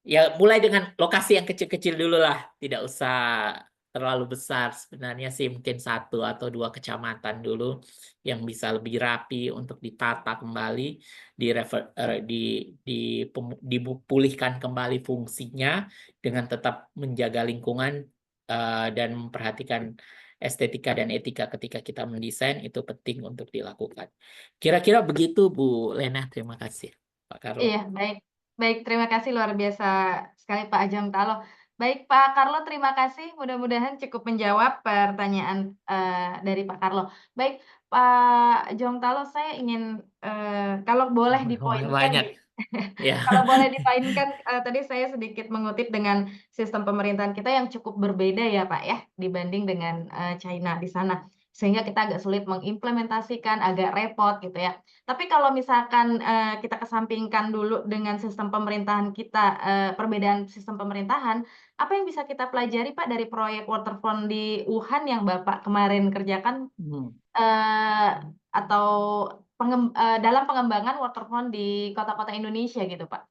Ya mulai dengan lokasi yang kecil-kecil dulu lah, tidak usah terlalu besar. Sebenarnya sih mungkin 1 atau 2 kecamatan dulu yang bisa lebih rapi untuk ditata kembali, dipulihkan kembali fungsinya dengan tetap menjaga lingkungan dan memperhatikan estetika dan etika ketika kita mendesain, itu penting untuk dilakukan. Kira-kira begitu Bu Lena, terima kasih Pak Carlo. Iya, baik. Baik, terima kasih luar biasa sekali Pak Ajam Talo. Baik, Pak Carlo, terima kasih. Mudah-mudahan cukup menjawab pertanyaan dari Pak Carlo. Baik, Pak Jong Talo, saya ingin kalau boleh dipoinkan Banyak gitu. ya. Kalau boleh dipoinkan, tadi saya sedikit mengutip dengan sistem pemerintahan kita yang cukup berbeda ya Pak ya, dibanding dengan China di sana. Sehingga kita agak sulit mengimplementasikan, agak repot gitu ya. Tapi kalau misalkan kita kesampingkan dulu dengan sistem pemerintahan kita, perbedaan sistem pemerintahan, apa yang bisa kita pelajari Pak dari proyek waterfront di Wuhan yang Bapak kemarin kerjakan atau dalam pengembangan waterfront di kota-kota Indonesia gitu Pak?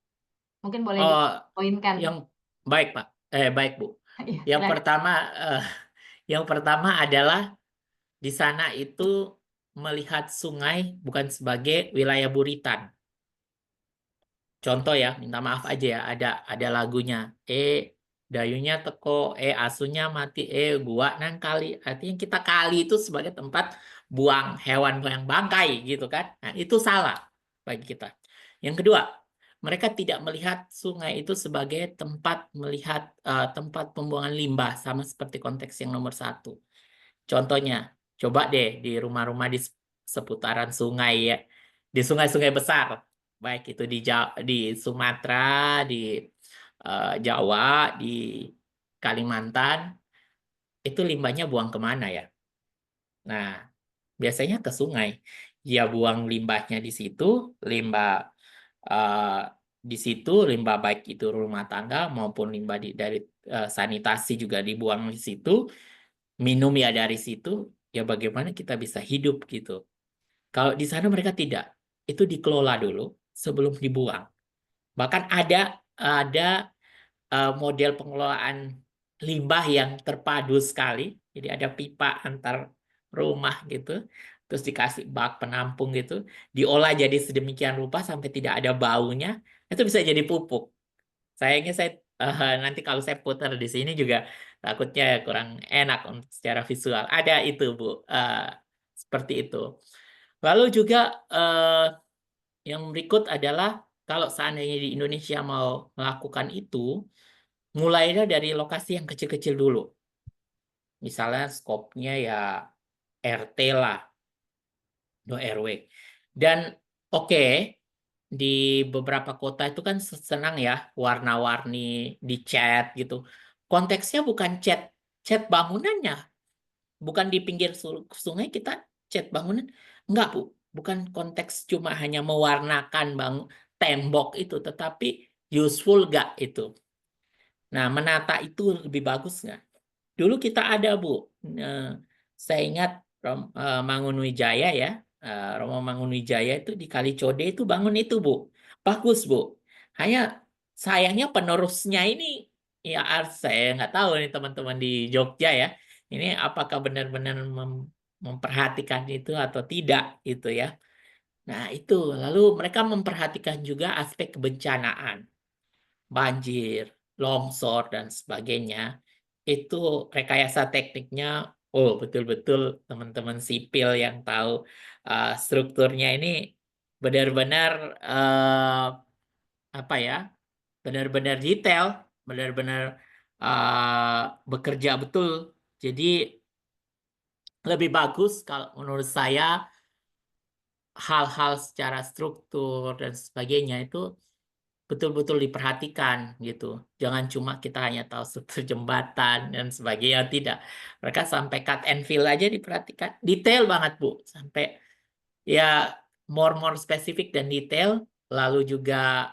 Mungkin boleh Oh, dipoinkan. yang baik Pak. Baik Bu. Iya, Yang silakan. pertama, yang pertama adalah di sana itu melihat sungai bukan sebagai wilayah buritan. Contoh ya, minta maaf aja ya, ada lagunya. Dayunya teko, asunya mati, gua nang kali. Artinya kita kali itu sebagai tempat buang hewan yang bangkai gitu kan. Nah, itu salah bagi kita. Yang kedua, mereka tidak melihat sungai itu sebagai tempat melihat tempat pembuangan limbah sama seperti konteks yang nomor 1. Contohnya, coba deh di rumah-rumah di seputaran sungai ya, di sungai-sungai besar, baik itu di Sumatera, di Jawa, di Kalimantan, itu limbahnya buang kemana ya? Nah, biasanya ke sungai. Ya buang limbahnya di situ, eh, limbah baik itu rumah tangga maupun limbah dari sanitasi juga dibuang di situ, minum ya dari situ, ya bagaimana kita bisa hidup gitu. Kalau di sana mereka tidak, itu dikelola dulu sebelum dibuang. Bahkan ada model pengelolaan limbah yang terpadu sekali. Jadi ada pipa antar rumah gitu, terus dikasih bak penampung gitu, diolah jadi sedemikian rupa sampai tidak ada baunya, itu bisa jadi pupuk. Sayangnya nanti kalau saya putar di sini juga takutnya kurang enak untuk secara visual. Ada itu, Bu. Seperti itu. Lalu juga yang berikut adalah kalau seandainya di Indonesia mau melakukan itu, mulainya dari lokasi yang kecil-kecil dulu. Misalnya skopnya ya RT lah, no RW. Dan oke, di beberapa kota itu kan senang ya warna-warni di cat gitu. Konteksnya bukan cat bangunannya, bukan di pinggir sungai kita cat bangunan. Enggak, Bu. Bukan konteks cuma hanya mewarnakan tembok itu, tetapi useful nggak itu. Nah, menata itu lebih bagus nggak? Dulu kita ada, Bu. Eh, saya ingat Mangunwijaya ya. Romo Mangunwijaya itu di Kalicode itu bangun itu, Bu. Bagus, Bu. Hanya sayangnya penerusnya ini, ya saya nggak tahu nih teman-teman di Jogja ya. Ini apakah benar-benar memperhatikan itu atau tidak gitu ya. Nah, itu. Lalu mereka memperhatikan juga aspek kebencanaan, banjir, longsor, dan sebagainya. Itu rekayasa tekniknya, oh betul-betul teman-teman sipil yang tahu strukturnya ini benar-benar apa ya, benar-benar detail, benar-benar bekerja betul. Jadi lebih bagus kalau menurut saya hal-hal secara struktur dan sebagainya itu betul-betul diperhatikan gitu. Jangan cuma kita hanya tahu struktur jembatan dan sebagainya, tidak. Mereka sampai cut and fill aja diperhatikan. Detail banget, Bu. Sampai ya more spesifik dan detail. Lalu juga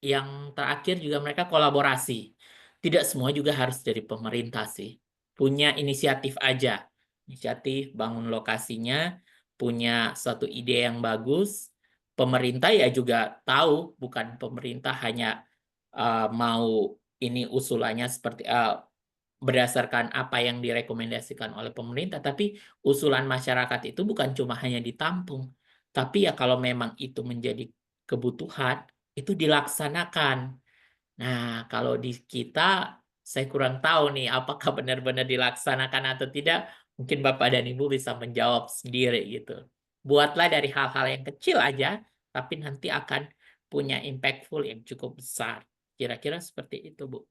yang terakhir juga mereka kolaborasi. Tidak semua juga harus dari pemerintah sih. Punya inisiatif aja. Inisiatif bangun lokasinya, punya suatu ide yang bagus. Pemerintah ya juga tahu, bukan pemerintah hanya mau ini usulannya seperti berdasarkan apa yang direkomendasikan oleh pemerintah, tapi usulan masyarakat itu bukan cuma hanya ditampung, tapi ya kalau memang itu menjadi kebutuhan, itu dilaksanakan. Nah, kalau di kita, saya kurang tahu nih apakah benar-benar dilaksanakan atau tidak. Mungkin Bapak dan Ibu bisa menjawab sendiri gitu. Buatlah dari hal-hal yang kecil aja, tapi nanti akan punya impactful yang cukup besar. Kira-kira seperti itu, Bu.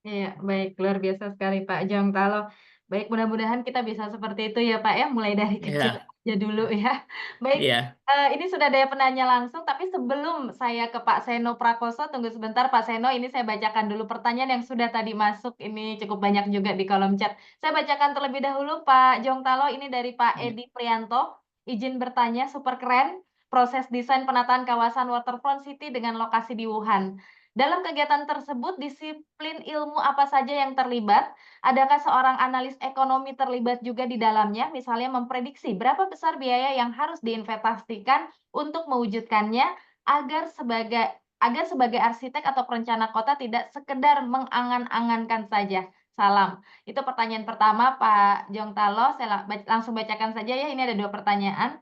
Iya, baik. Luar biasa sekali Pak Jongtalo. Baik, mudah-mudahan kita bisa seperti itu ya Pak ya, mulai dari kecil Iya, aja dulu ya. Baik, iya. ini sudah ada penanya langsung, tapi sebelum saya ke Pak Seno Prakoso, tunggu sebentar Pak Seno, ini saya bacakan dulu pertanyaan yang sudah tadi masuk, ini cukup banyak juga di kolom chat. Saya bacakan terlebih dahulu Pak Jongtalo, ini dari Pak Iya. Edi Prianto. Izin bertanya, super keren proses desain penataan kawasan waterfront city dengan lokasi di Wuhan. Dalam kegiatan tersebut, disiplin ilmu apa saja yang terlibat? Adakah seorang analis ekonomi terlibat juga di dalamnya? Misalnya memprediksi berapa besar biaya yang harus diinvestasikan untuk mewujudkannya agar sebagai arsitek atau perencana kota tidak sekedar mengangan-angankan saja. salam? Itu pertanyaan pertama Pak Jongtalo, saya langsung bacakan saja ya, ini ada 2 pertanyaan.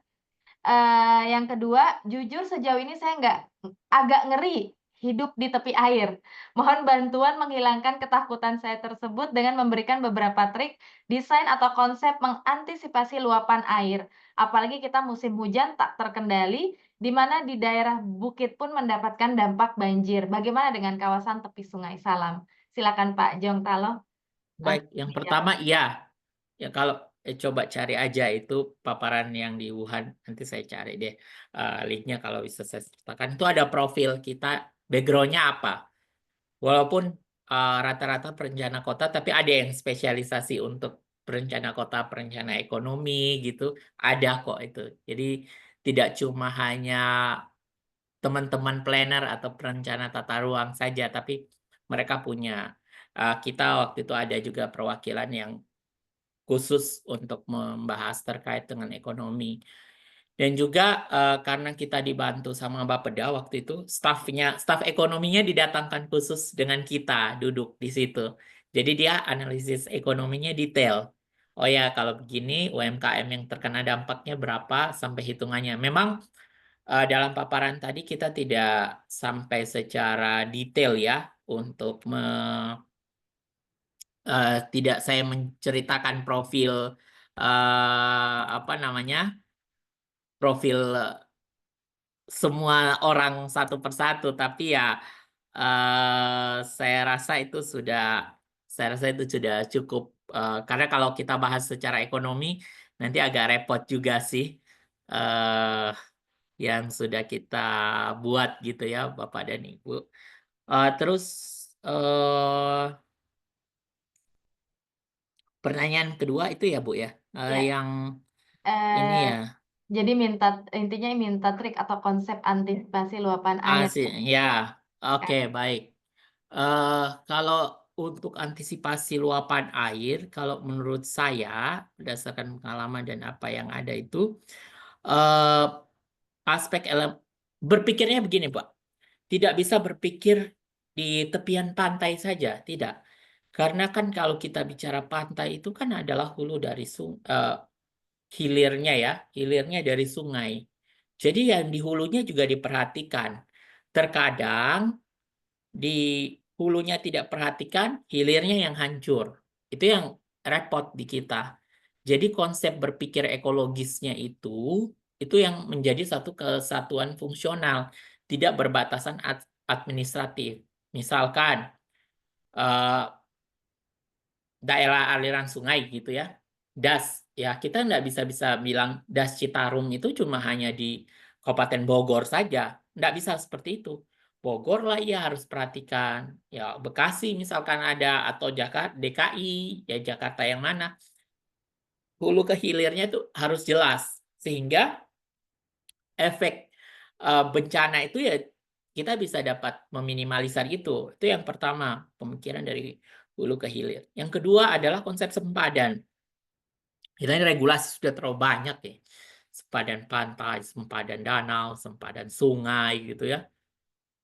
Yang kedua, jujur sejauh ini saya agak ngeri hidup di tepi air. Mohon bantuan menghilangkan ketakutan saya tersebut dengan memberikan beberapa trik, desain atau konsep mengantisipasi luapan air. Apalagi kita musim hujan tak terkendali, di mana di daerah bukit pun mendapatkan dampak banjir. Bagaimana dengan kawasan tepi sungai? Salam. Silakan Pak Jongtalo. Baik, yang pertama iya. Ya kalau coba cari aja itu paparan yang di Wuhan, nanti saya cari deh linknya kalau bisa saya sertakan. Itu ada profil kita, backgroundnya apa. Walaupun rata-rata perencana kota, tapi ada yang spesialisasi untuk perencana kota, perencana ekonomi gitu, ada kok itu. Jadi tidak cuma hanya teman-teman planner atau perencana tata ruang saja, tapi mereka punya. Kita waktu itu ada juga perwakilan yang khusus untuk membahas terkait dengan ekonomi. Dan juga karena kita dibantu sama Bapeda waktu itu, staf ekonominya didatangkan khusus dengan kita duduk di situ. Jadi dia analisis ekonominya detail. Oh ya, kalau begini UMKM yang terkena dampaknya berapa sampai hitungannya. Memang dalam paparan tadi kita tidak sampai secara detail ya untuk tidak saya menceritakan profil apa namanya profil semua orang satu persatu, tapi ya saya rasa itu sudah cukup karena kalau kita bahas secara ekonomi nanti agak repot juga sih eh yang sudah kita buat gitu ya Bapak dan Ibu. Terus pertanyaan kedua itu ya Bu ya, Ya. yang ini Eh, ya. Jadi intinya minta trik atau konsep antisipasi luapan air. Sih, ya, oke, Kan? baik. Kalau untuk antisipasi luapan air, kalau menurut saya, berdasarkan pengalaman dan apa yang ada itu, eh, aspek berpikirnya begini, Pak. Tidak bisa berpikir di tepian pantai saja, tidak. Karena kan kalau kita bicara pantai itu kan adalah hulu dari hilirnya ya, hilirnya dari sungai. Jadi yang di hulunya juga diperhatikan. Terkadang di hulunya tidak perhatikan, hilirnya yang hancur. Itu yang repot di kita. Jadi konsep berpikir ekologisnya itu yang menjadi satu kesatuan fungsional, tidak berbatasan administratif. Misalkan eh, daerah aliran sungai gitu ya. Das, ya kita nggak bisa bilang Das Citarum itu cuma hanya di Kabupaten Bogor saja. Nggak bisa seperti itu. Bogor lah ya harus perhatikan. Ya Bekasi misalkan ada atau Jakarta, DKI, ya Jakarta yang mana. Hulu ke hilirnya itu harus jelas. Sehingga efek bencana itu ya kita bisa dapat meminimalisir itu. Itu yang pertama, pemikiran dari hulu ke hilir. Yang kedua adalah konsep sempadan. Kita ini regulasi sudah terlalu banyak ya. Sempadan pantai, sempadan danau, sempadan sungai gitu ya.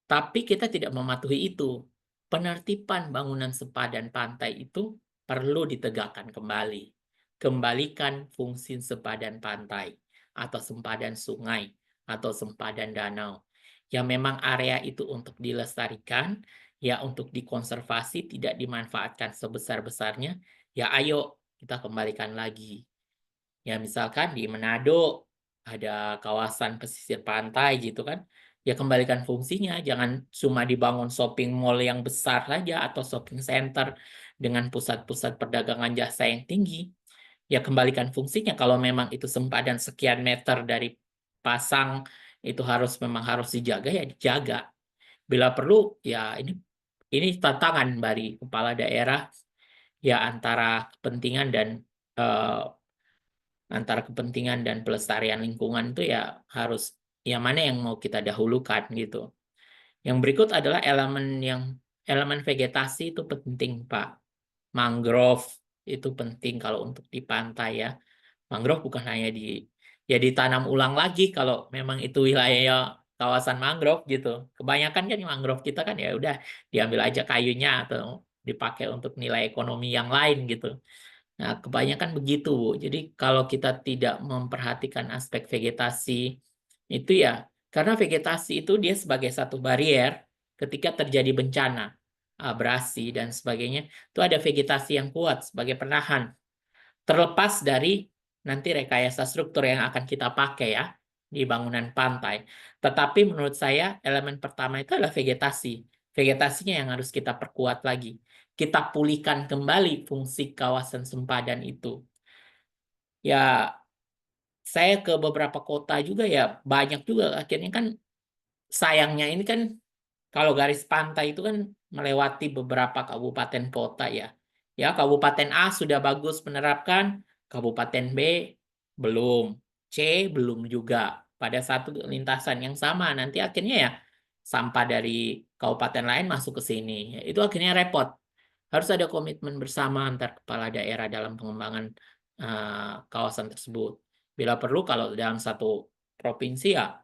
Tapi kita tidak mematuhi itu. Penertiban bangunan sempadan pantai itu perlu ditegakkan kembali. Kembalikan fungsi sempadan pantai atau sempadan sungai atau sempadan danau. Yang memang area itu untuk dilestarikan, ya untuk dikonservasi, tidak dimanfaatkan sebesar-besarnya, ya ayo kita kembalikan lagi. Ya misalkan di Manado ada kawasan pesisir pantai gitu kan, ya kembalikan fungsinya, jangan cuma dibangun shopping mall yang besar saja atau shopping center dengan pusat-pusat perdagangan jasa yang tinggi. Ya kembalikan fungsinya, kalau memang itu sempadan sekian meter dari pasang itu memang harus dijaga ya dijaga. Bila perlu ya ini tantangan bagi kepala daerah ya eh, antara kepentingan dan pelestarian lingkungan itu ya harus yang mana yang mau kita dahulukan gitu. Yang berikut adalah elemen vegetasi itu penting, Pak. Mangrove itu penting kalau untuk di pantai ya. Mangrove bukan hanya ya ditanam ulang lagi kalau memang itu wilayah kawasan mangrove gitu. Kebanyakan kan mangrove kita kan ya udah diambil aja kayunya atau dipakai untuk nilai ekonomi yang lain gitu. Nah, kebanyakan begitu, Bu. Jadi kalau kita tidak memperhatikan aspek vegetasi itu ya, karena vegetasi itu dia sebagai satu barier ketika terjadi bencana, abrasi dan sebagainya, itu ada vegetasi yang kuat sebagai penahan. Terlepas dari nanti rekayasa struktur yang akan kita pakai ya di bangunan pantai. Tetapi menurut saya elemen pertama itu adalah vegetasi. Vegetasinya yang harus kita perkuat lagi. Kita pulihkan kembali fungsi kawasan sempadan itu. Ya, saya ke beberapa kota juga ya banyak juga akhirnya kan sayangnya ini kan kalau garis pantai itu kan melewati beberapa kabupaten kota ya. Ya, kabupaten A sudah bagus menerapkan, kabupaten B belum, C belum juga. Pada satu lintasan yang sama nanti akhirnya ya sampah dari kabupaten lain masuk ke sini. Ya, itu akhirnya repot. Harus ada komitmen bersama antar kepala daerah dalam pengembangan kawasan tersebut. Bila perlu kalau dalam satu provinsi ya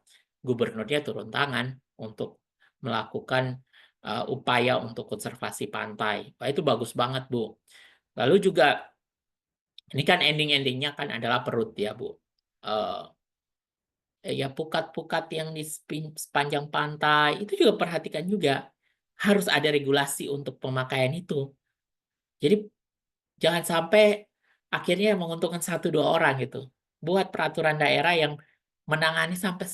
gubernurnya turun tangan untuk melakukan upaya untuk konservasi pantai. Wah, itu bagus banget, Bu. Lalu juga, ini kan ending-endingnya kan adalah perut ya, Bu. Ya pukat-pukat yang di sepanjang pantai, itu juga perhatikan juga. Harus ada regulasi untuk pemakaian itu. Jadi jangan sampai akhirnya yang menguntungkan 1-2 orang gitu. Buat peraturan daerah yang menangani sampai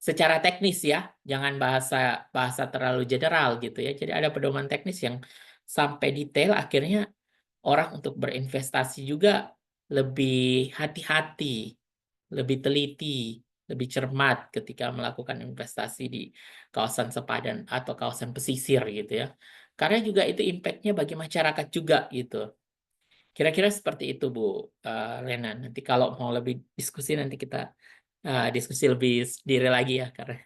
secara teknis ya, jangan bahasa terlalu general gitu ya. Jadi ada pedoman teknis yang sampai detail akhirnya orang untuk berinvestasi juga lebih hati-hati, lebih teliti, lebih cermat ketika melakukan investasi di kawasan sepadan atau kawasan pesisir gitu ya. Karena juga itu impact-nya bagi masyarakat juga gitu. Kira-kira seperti itu Bu Lena. Nanti kalau mau lebih diskusi nanti kita diskusi lebih sendiri lagi ya karena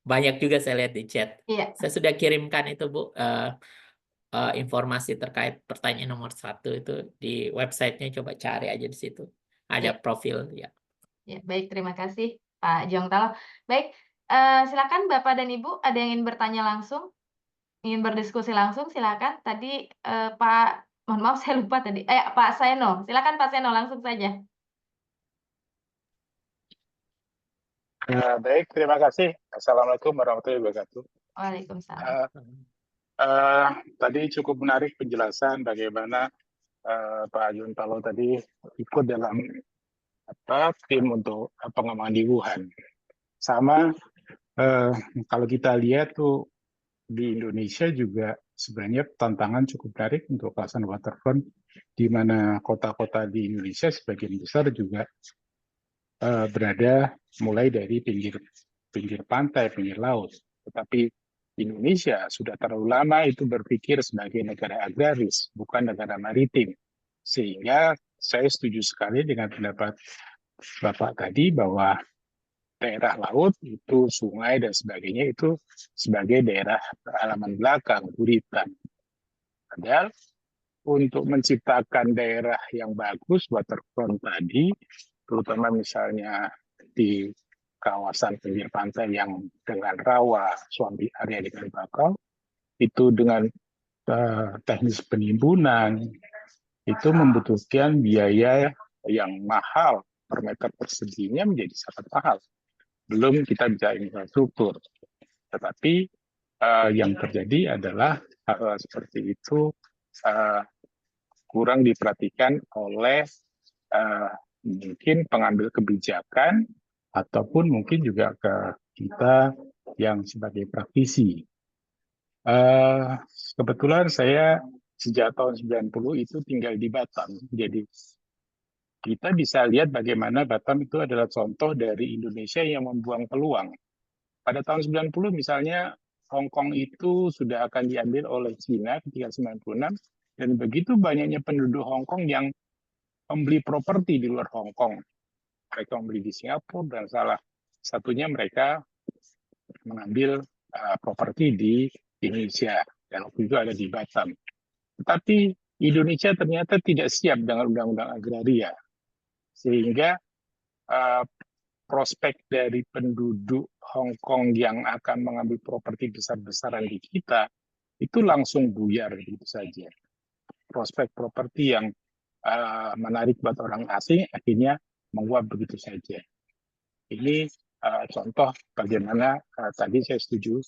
banyak juga saya lihat di chat. Iya, Saya sudah kirimkan itu Bu informasi terkait pertanyaan nomor 1 itu di websitenya, coba cari aja di situ. Ada iya, profil ya. iya. Baik, terima kasih Pak Jongtalo. Baik, silakan Bapak dan Ibu ada yang ingin bertanya langsung, ingin berdiskusi langsung silakan. Tadi Pak, mohon maaf saya lupa tadi. Pak Seno, silakan Pak Seno langsung saja. Baik, terima kasih. Assalamualaikum warahmatullahi wabarakatuh. Waalaikumsalam. Tadi cukup menarik penjelasan bagaimana Pak Juntalo tadi ikut dalam tim untuk pengembangan di Wuhan. Sama kalau kita lihat tuh di Indonesia juga sebenarnya tantangan cukup menarik untuk kawasan waterfront, di mana kota-kota di Indonesia sebagian besar juga berada mulai dari pinggir pantai, pinggir laut. Tetapi Indonesia sudah terlalu lama itu berpikir sebagai negara agraris, bukan negara maritim. Sehingga saya setuju sekali dengan pendapat Bapak tadi bahwa daerah laut itu sungai dan sebagainya itu sebagai daerah halaman belakang, buritan. Padahal untuk menciptakan daerah yang bagus waterfront tadi, terutama misalnya di kawasan pinggir pantai yang dengan rawa, suambi area di Kalibakau, itu dengan teknis penimbunan, itu membutuhkan biaya yang mahal per meter perseginya menjadi sangat mahal. Belum kita bicara infrastruktur. Tetapi yang terjadi adalah hal seperti itu kurang diperhatikan oleh mungkin pengambil kebijakan ataupun mungkin juga ke kita yang sebagai praktisi. Kebetulan saya sejak tahun 90 itu tinggal di Batam. Jadi kita bisa lihat bagaimana Batam itu adalah contoh dari Indonesia yang membuang peluang. Pada tahun 90 misalnya Hong Kong itu sudah akan diambil oleh Cina ketika 96, dan begitu banyaknya penduduk Hong Kong yang membeli properti di luar Hong Kong. Mereka membeli di Singapura dan salah satunya mereka mengambil properti di Indonesia dan waktu itu ada di Batam. Tetapi Indonesia ternyata tidak siap dengan undang-undang agraria, sehingga prospek dari penduduk Hong Kong yang akan mengambil properti besar-besaran di kita itu langsung buyar begitu saja. Prospek properti yang menarik buat orang asing akhirnya menguap begitu saja. Ini contoh bagaimana tadi saya setuju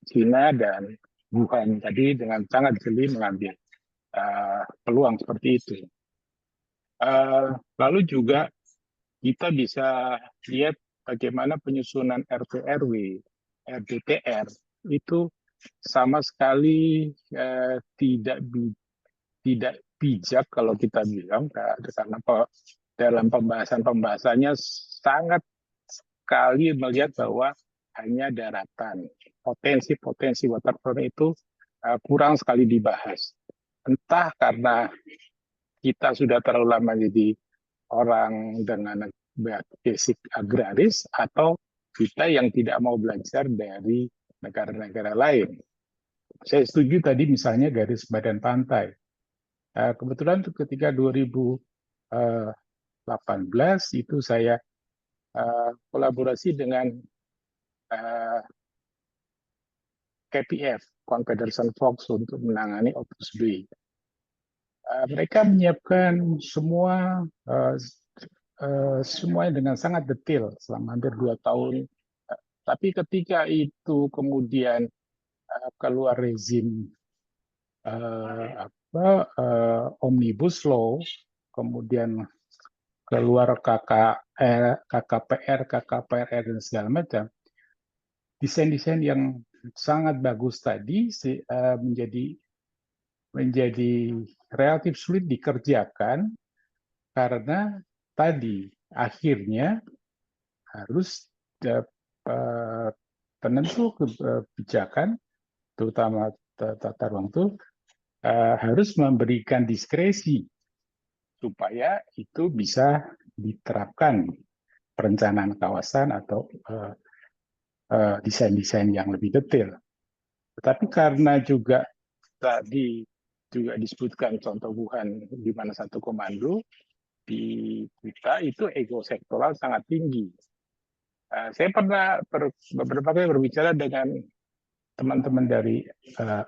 China dan Wuhan tadi dengan sangat jeli mengambil peluang seperti itu. Lalu juga kita bisa lihat bagaimana penyusunan RT/RW, RDTR itu sama sekali tidak bijak kalau kita bilang, karena dalam pembahasannya sangat sekali melihat bahwa hanya daratan. Potensi waterfront itu kurang sekali dibahas. Entah karena kita sudah terlalu lama jadi orang dengan basic agraris, atau kita yang tidak mau belajar dari negara-negara lain. Saya setuju tadi misalnya garis badan pantai. Kebetulan ketika 2018 itu saya kolaborasi dengan KPF, Confederation Fox, untuk menangani Opus Dei. Mereka menyiapkan semuanya dengan sangat detail selama hampir 2 tahun. Tapi ketika itu kemudian keluar rezim Omnibus Law, kemudian keluar KKPR, dan segala macam, desain-desain yang sangat bagus tadi menjadi relatif sulit dikerjakan karena tadi akhirnya harus penentu kebijakan, terutama tata ruang itu harus memberikan diskresi supaya itu bisa diterapkan perencanaan kawasan atau desain-desain yang lebih detail. Tetapi karena juga tadi juga disebutkan contoh Wuhan di mana satu komando, di kita itu ego sektoral sangat tinggi. Saya pernah beberapa kali berbicara dengan teman-teman dari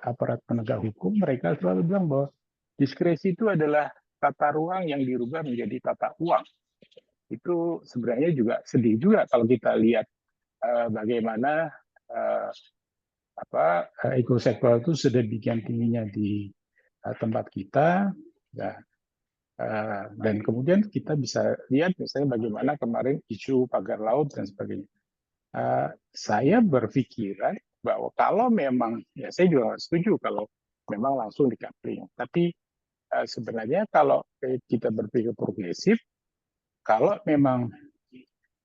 aparat penegak hukum, mereka selalu bilang bahwa diskresi itu adalah tata ruang yang dirubah menjadi tata uang. Itu sebenarnya juga sedih juga kalau kita lihat bagaimana ego sektoral itu sedemikian tingginya di tempat kita, dan kemudian kita bisa lihat misalnya bagaimana kemarin isu pagar laut dan sebagainya. Saya berpikiran bahwa kalau memang, ya saya juga setuju kalau memang langsung di-coupling. Tapi sebenarnya kalau kita berpikir progresif, kalau memang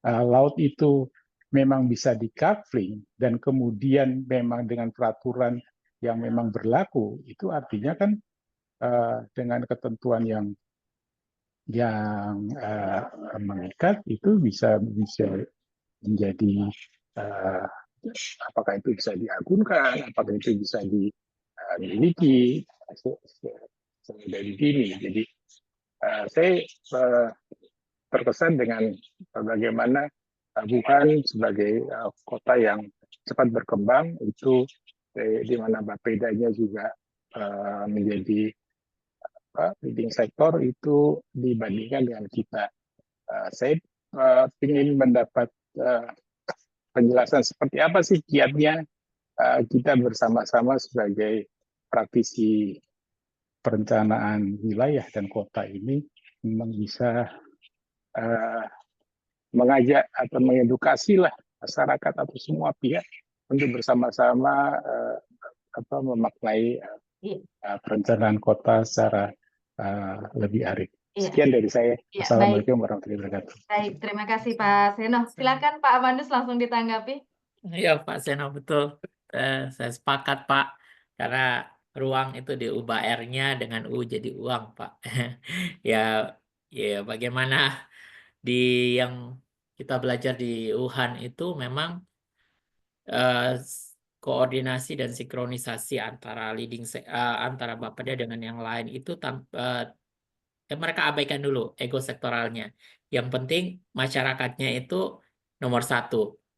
laut itu memang bisa di-coupling dan kemudian memang dengan peraturan yang memang berlaku, itu artinya kan dengan ketentuan yang mengikat itu bisa menjadi apakah itu bisa diagunkan, apakah itu bisa dimiliki dari dini. Jadi saya terkesan dengan bagaimana Wuhan sebagai kota yang cepat berkembang, itu di mana bapedanya juga menjadi leading sektor itu dibandingkan dengan kita. Saya ingin mendapat penjelasan seperti apa sih kiatnya kita bersama-sama sebagai praktisi perencanaan wilayah dan kota ini memang bisa mengajak atau mengedukasi lah masyarakat atau semua pihak untuk bersama-sama memaknai perencanaan kota secara lebih arif. Sekian dari saya. Assalamualaikum warahmatullahi wabarakatuh. Baik, terima kasih Pak Seno. Silakan Pak Amandus langsung ditanggapi. Iya Pak Seno, betul. Saya sepakat Pak, karena ruang itu diubah R-nya dengan U jadi uang Pak. Ya bagaimana yang kita belajar di Wuhan itu memang koordinasi dan sinkronisasi antara antara Bapeda dengan yang lain itu mereka abaikan dulu ego sektoralnya. Yang penting masyarakatnya itu nomor 1,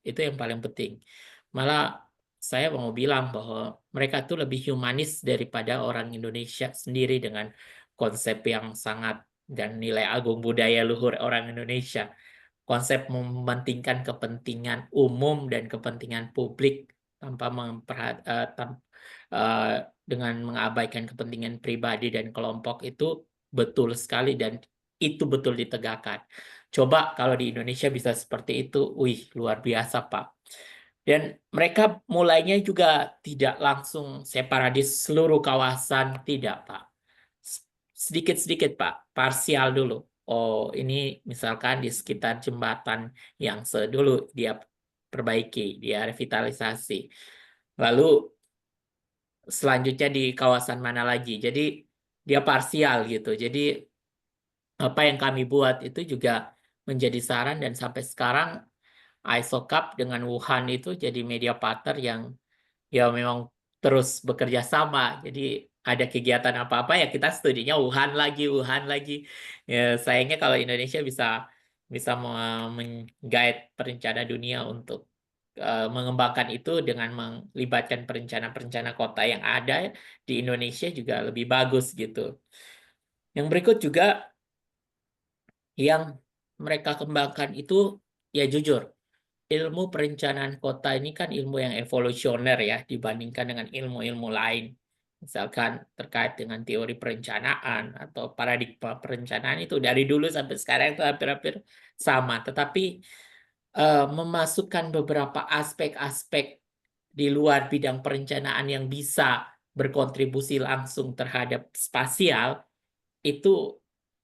itu yang paling penting. Malah saya mau bilang bahwa mereka tuh lebih humanis daripada orang Indonesia sendiri dengan konsep yang sangat dan nilai agung budaya luhur orang Indonesia. Konsep mementingkan kepentingan umum dan kepentingan publik tanpa dengan mengabaikan kepentingan pribadi dan kelompok itu betul sekali dan itu betul ditegakkan. Coba kalau di Indonesia bisa seperti itu, wih luar biasa Pak. Dan mereka mulainya juga tidak langsung separadis seluruh kawasan, tidak Pak. Sedikit-sedikit Pak, parsial dulu. Oh, ini misalkan di sekitar jembatan yang dulu dia perbaiki, dia revitalisasi. Lalu selanjutnya di kawasan mana lagi. Jadi dia parsial gitu. Jadi apa yang kami buat itu juga menjadi saran dan sampai sekarang ISOCAP dengan Wuhan itu jadi media partner yang ya memang terus bekerja sama. Jadi ada kegiatan apa-apa ya kita studinya Wuhan lagi. Ya sayangnya kalau Indonesia bisa bisa menggait perencana dunia untuk mengembangkan itu dengan melibatkan perencana-perencana kota yang ada di Indonesia juga lebih bagus gitu. Yang berikut juga yang mereka kembangkan itu ya jujur ilmu perencanaan kota ini kan ilmu yang evolusioner ya dibandingkan dengan ilmu-ilmu lain. Misalkan terkait dengan teori perencanaan atau paradigma perencanaan itu dari dulu sampai sekarang itu hampir-hampir sama. Tetapi memasukkan beberapa aspek-aspek di luar bidang perencanaan yang bisa berkontribusi langsung terhadap spasial itu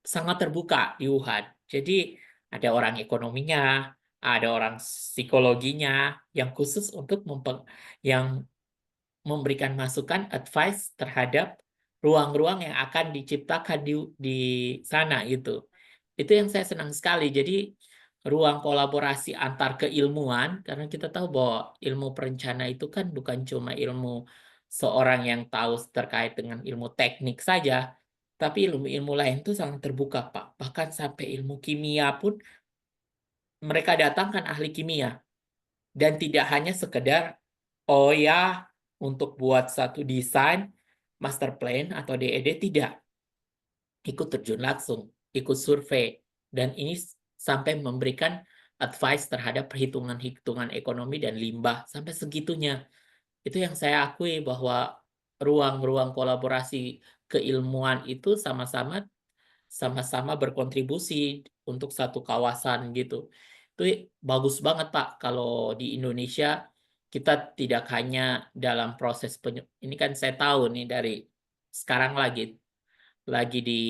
sangat terbuka di Wuhan. Jadi ada orang ekonominya, ada orang psikologinya yang khusus untuk yang memberikan masukan advice terhadap ruang-ruang yang akan diciptakan di sana gitu. Itu yang saya senang sekali. Jadi ruang kolaborasi antar keilmuan karena kita tahu bahwa ilmu perencana itu kan bukan cuma ilmu seorang yang tahu terkait dengan ilmu teknik saja, tapi ilmu-ilmu lain itu sangat terbuka, Pak. Bahkan sampai ilmu kimia pun mereka datangkan ahli kimia. Dan tidak hanya sekedar, oh ya, untuk buat satu desain, master plan atau DED, tidak. Ikut terjun langsung, ikut survei. Dan ini sampai memberikan advice terhadap perhitungan-hitungan ekonomi dan limbah. Sampai segitunya. Itu yang saya akui bahwa ruang-ruang kolaborasi keilmuan itu sama-sama berkontribusi untuk satu kawasan gitu. Itu bagus banget Pak kalau di Indonesia kita tidak hanya dalam proses ini kan saya tahu nih dari sekarang lagi di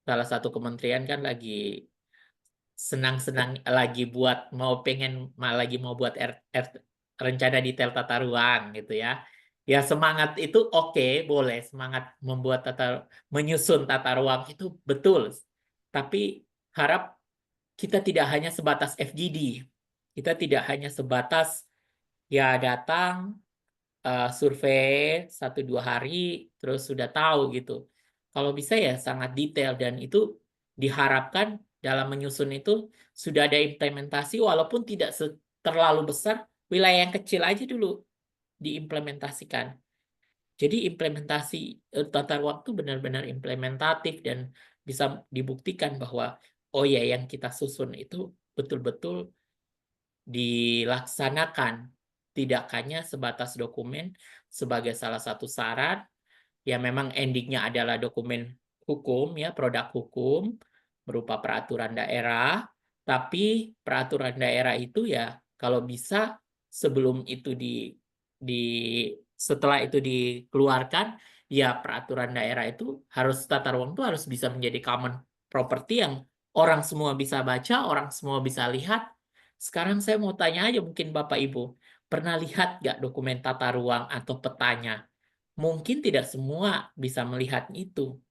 salah satu kementerian kan lagi senang-senang lagi lagi mau buat rencana detail tata ruang gitu ya. Ya semangat itu oke, boleh semangat menyusun tata ruang itu betul. Tapi harap kita tidak hanya sebatas FGD. Kita tidak hanya sebatas ya datang survei 1-2 hari terus sudah tahu gitu. Kalau bisa ya sangat detail dan itu diharapkan dalam menyusun itu sudah ada implementasi walaupun tidak terlalu besar, wilayah yang kecil aja dulu diimplementasikan. Jadi implementasi tata ruang itu benar-benar implementatif dan bisa dibuktikan bahwa oh ya yang kita susun itu betul-betul dilaksanakan, tidak hanya sebatas dokumen sebagai salah satu syarat, ya memang endingnya adalah dokumen hukum, ya produk hukum berupa peraturan daerah, tapi peraturan daerah itu ya kalau bisa sebelum itu di setelah itu dikeluarkan, ya peraturan daerah itu harus tata ruang itu harus bisa menjadi common property yang orang semua bisa baca, orang semua bisa lihat. Sekarang saya mau tanya aja mungkin Bapak Ibu, pernah lihat nggak dokumen tata ruang atau petanya? Mungkin tidak semua bisa melihat itu.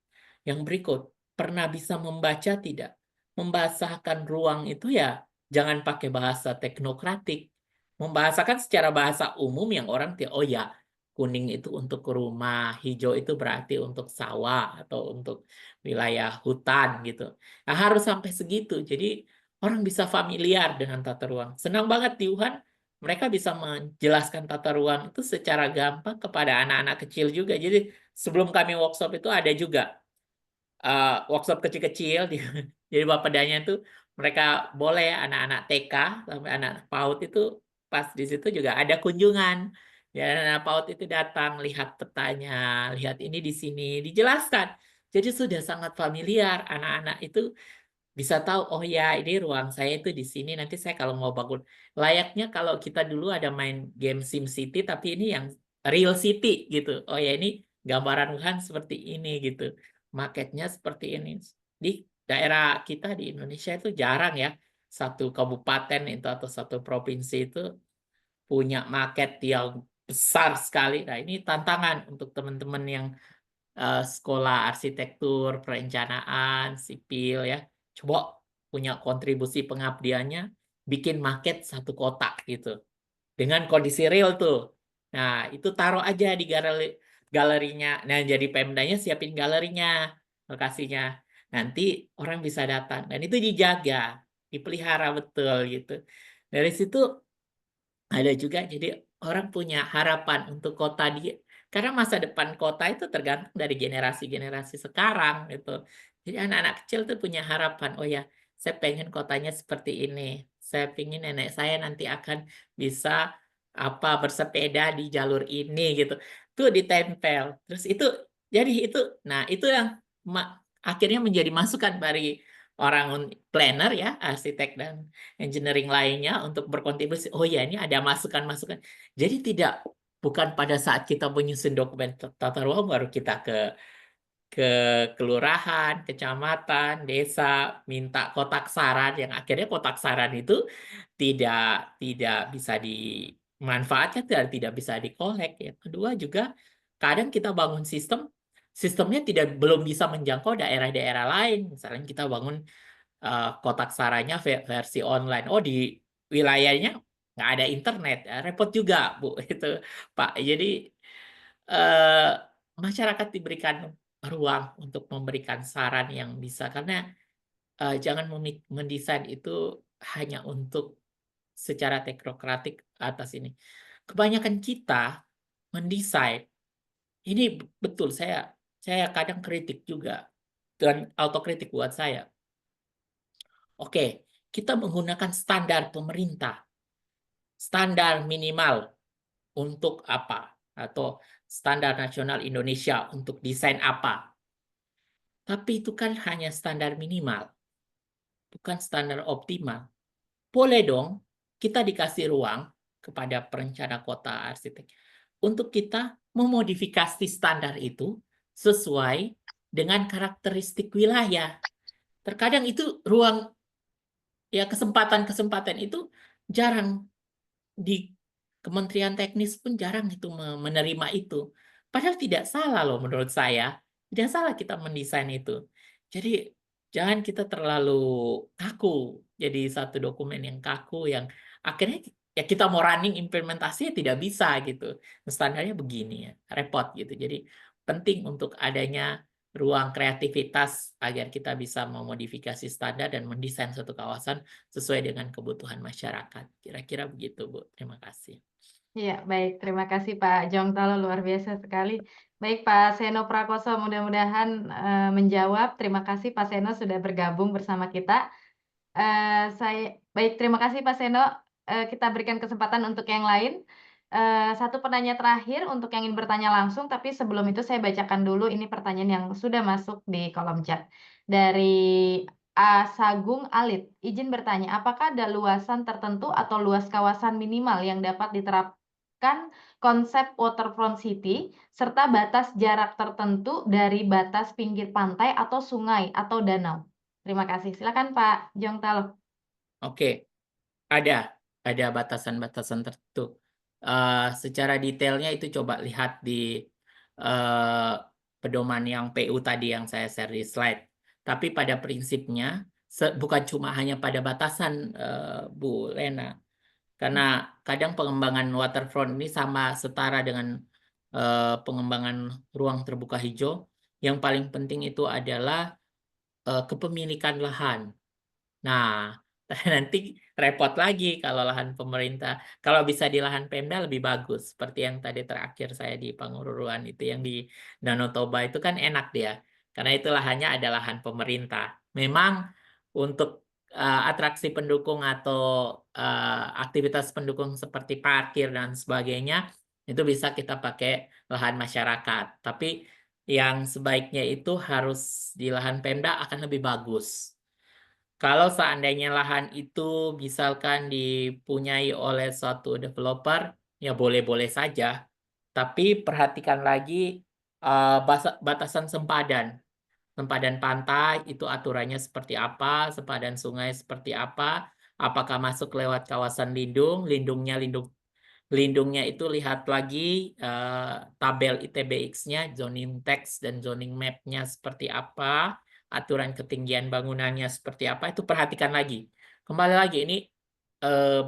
Yang berikut, pernah bisa membaca tidak? Membahasakan ruang itu ya jangan pakai bahasa teknokratik. Membahasakan secara bahasa umum yang orang oh ya, kuning itu untuk rumah, hijau itu berarti untuk sawah atau untuk wilayah hutan gitu. Nah, harus sampai segitu. Jadi orang bisa familiar dengan tata ruang. Senang banget di Wuhan mereka bisa menjelaskan tata ruang itu secara gampang kepada anak-anak kecil juga. Jadi sebelum kami workshop itu ada juga workshop kecil-kecil. Jadi Bapedanya itu mereka boleh anak-anak TK sampai anak PAUD itu pas di situ juga ada kunjungan. Ya, anak PAUD itu datang lihat petanya, lihat ini di sini, dijelaskan. Jadi sudah sangat familiar anak-anak itu bisa tahu, oh ya ini ruang saya itu di sini, nanti saya kalau mau bangun. Layaknya kalau kita dulu ada main game SimCity, tapi ini yang real city gitu. Oh ya ini gambaran Wuhan seperti ini gitu. Marketnya seperti ini. Di daerah kita di Indonesia itu jarang ya, satu kabupaten itu atau satu provinsi itu punya market yang besar sekali. Nah ini tantangan untuk teman-teman yang sekolah arsitektur, perencanaan, sipil ya. Coba punya kontribusi pengabdiannya bikin market satu kota gitu. Dengan kondisi real tuh. Nah, itu taruh aja di galerinya. Nah, jadi Pemdanya siapin galerinya, lokasinya. Nanti orang bisa datang dan itu dijaga, dipelihara betul gitu. Dari situ ada juga jadi orang punya harapan untuk kota dia karena masa depan kota itu tergantung dari generasi-generasi sekarang gitu. Jadi anak-anak kecil tuh punya harapan, oh ya, saya pengen kotanya seperti ini. Saya pengen nenek saya nanti akan bisa apa bersepeda di jalur ini gitu. Tuh ditempel. Terus itu jadi itu nah itu yang akhirnya menjadi masukan dari orang planner ya, arsitek dan engineering lainnya untuk berkontribusi. Oh ya, ini ada masukan-masukan. Jadi bukan pada saat kita menyusun dokumen tata ruang baru kita ke kelurahan, kecamatan, desa minta kotak saran yang akhirnya kotak saran itu tidak tidak bisa dimanfaatkan dan tidak bisa dikolek. Yang kedua juga kadang kita bangun sistemnya belum bisa menjangkau daerah-daerah lain. Misalnya kita bangun kotak sarannya versi online. Oh di wilayahnya nggak ada internet, repot juga Bu itu Pak. Jadi eh, masyarakat diberikan ruang untuk memberikan saran yang bisa karena jangan mendesain itu hanya untuk secara teknokratik atas ini. Kebanyakan kita mendesain ini betul saya kadang kritik juga dan autokritik buat saya. Oke, kita menggunakan standar pemerintah, standar minimal untuk apa? Atau standar nasional Indonesia untuk desain apa? Tapi itu kan hanya standar minimal, bukan standar optimal. Boleh dong kita dikasih ruang kepada perencana kota arsitek untuk kita memodifikasi standar itu sesuai dengan karakteristik wilayah. Terkadang itu ruang ya kesempatan-kesempatan itu jarang di Kementerian Teknis pun jarang itu menerima itu. Padahal tidak salah loh menurut saya. Tidak salah kita mendesain itu. Jadi jangan kita terlalu kaku. Jadi satu dokumen yang kaku yang akhirnya ya kita mau running implementasinya tidak bisa gitu. Standarnya begini ya, repot gitu. Jadi penting untuk adanya ruang kreativitas agar kita bisa memodifikasi standar dan mendesain suatu kawasan sesuai dengan kebutuhan masyarakat. Kira-kira begitu, Bu. Terima kasih. Iya, baik. Terima kasih Pak Jongtalo, luar biasa sekali. Baik Pak Seno Prakoso, mudah-mudahan menjawab. Terima kasih Pak Seno sudah bergabung bersama kita. Baik, terima kasih Pak Seno. Kita berikan kesempatan untuk yang lain. Satu penanya terakhir untuk yang ingin bertanya langsung, tapi sebelum itu saya bacakan dulu ini pertanyaan yang sudah masuk di kolom chat. Dari Sagung Alit, izin bertanya, apakah ada luasan tertentu atau luas kawasan minimal yang dapat diterapkan konsep waterfront city, serta batas jarak tertentu dari batas pinggir pantai atau sungai atau danau? Terima kasih. Silakan Pak Jongtalo. Oke, ada batasan-batasan tertentu. Secara detailnya itu coba lihat di uh, pedoman yang PU tadi yang saya share di slide. Tapi pada prinsipnya bukan cuma hanya pada batasan Bu Lena, karena kadang pengembangan waterfront ini sama setara dengan pengembangan ruang terbuka hijau. Yang paling penting itu adalah kepemilikan lahan. Nah, nanti repot lagi kalau lahan pemerintah. Kalau bisa di lahan Pemda lebih bagus. Seperti yang tadi terakhir saya di Pangururuan itu yang di Danau Toba itu kan enak dia. Karena itu lahannya ada lahan pemerintah. Memang untuk atraksi pendukung atau aktivitas pendukung seperti parkir dan sebagainya itu bisa kita pakai lahan masyarakat. Tapi yang sebaiknya itu harus di lahan Pemda akan lebih bagus. Kalau seandainya lahan itu misalkan dipunyai oleh suatu developer, ya boleh-boleh saja. Tapi perhatikan lagi batasan sempadan. Sempadan pantai itu aturannya seperti apa, sempadan sungai seperti apa, apakah masuk lewat kawasan lindung, lindungnya itu lihat lagi tabel ITBX-nya, zoning text dan zoning map-nya seperti apa, aturan ketinggian bangunannya seperti apa, itu perhatikan lagi. Kembali lagi, ini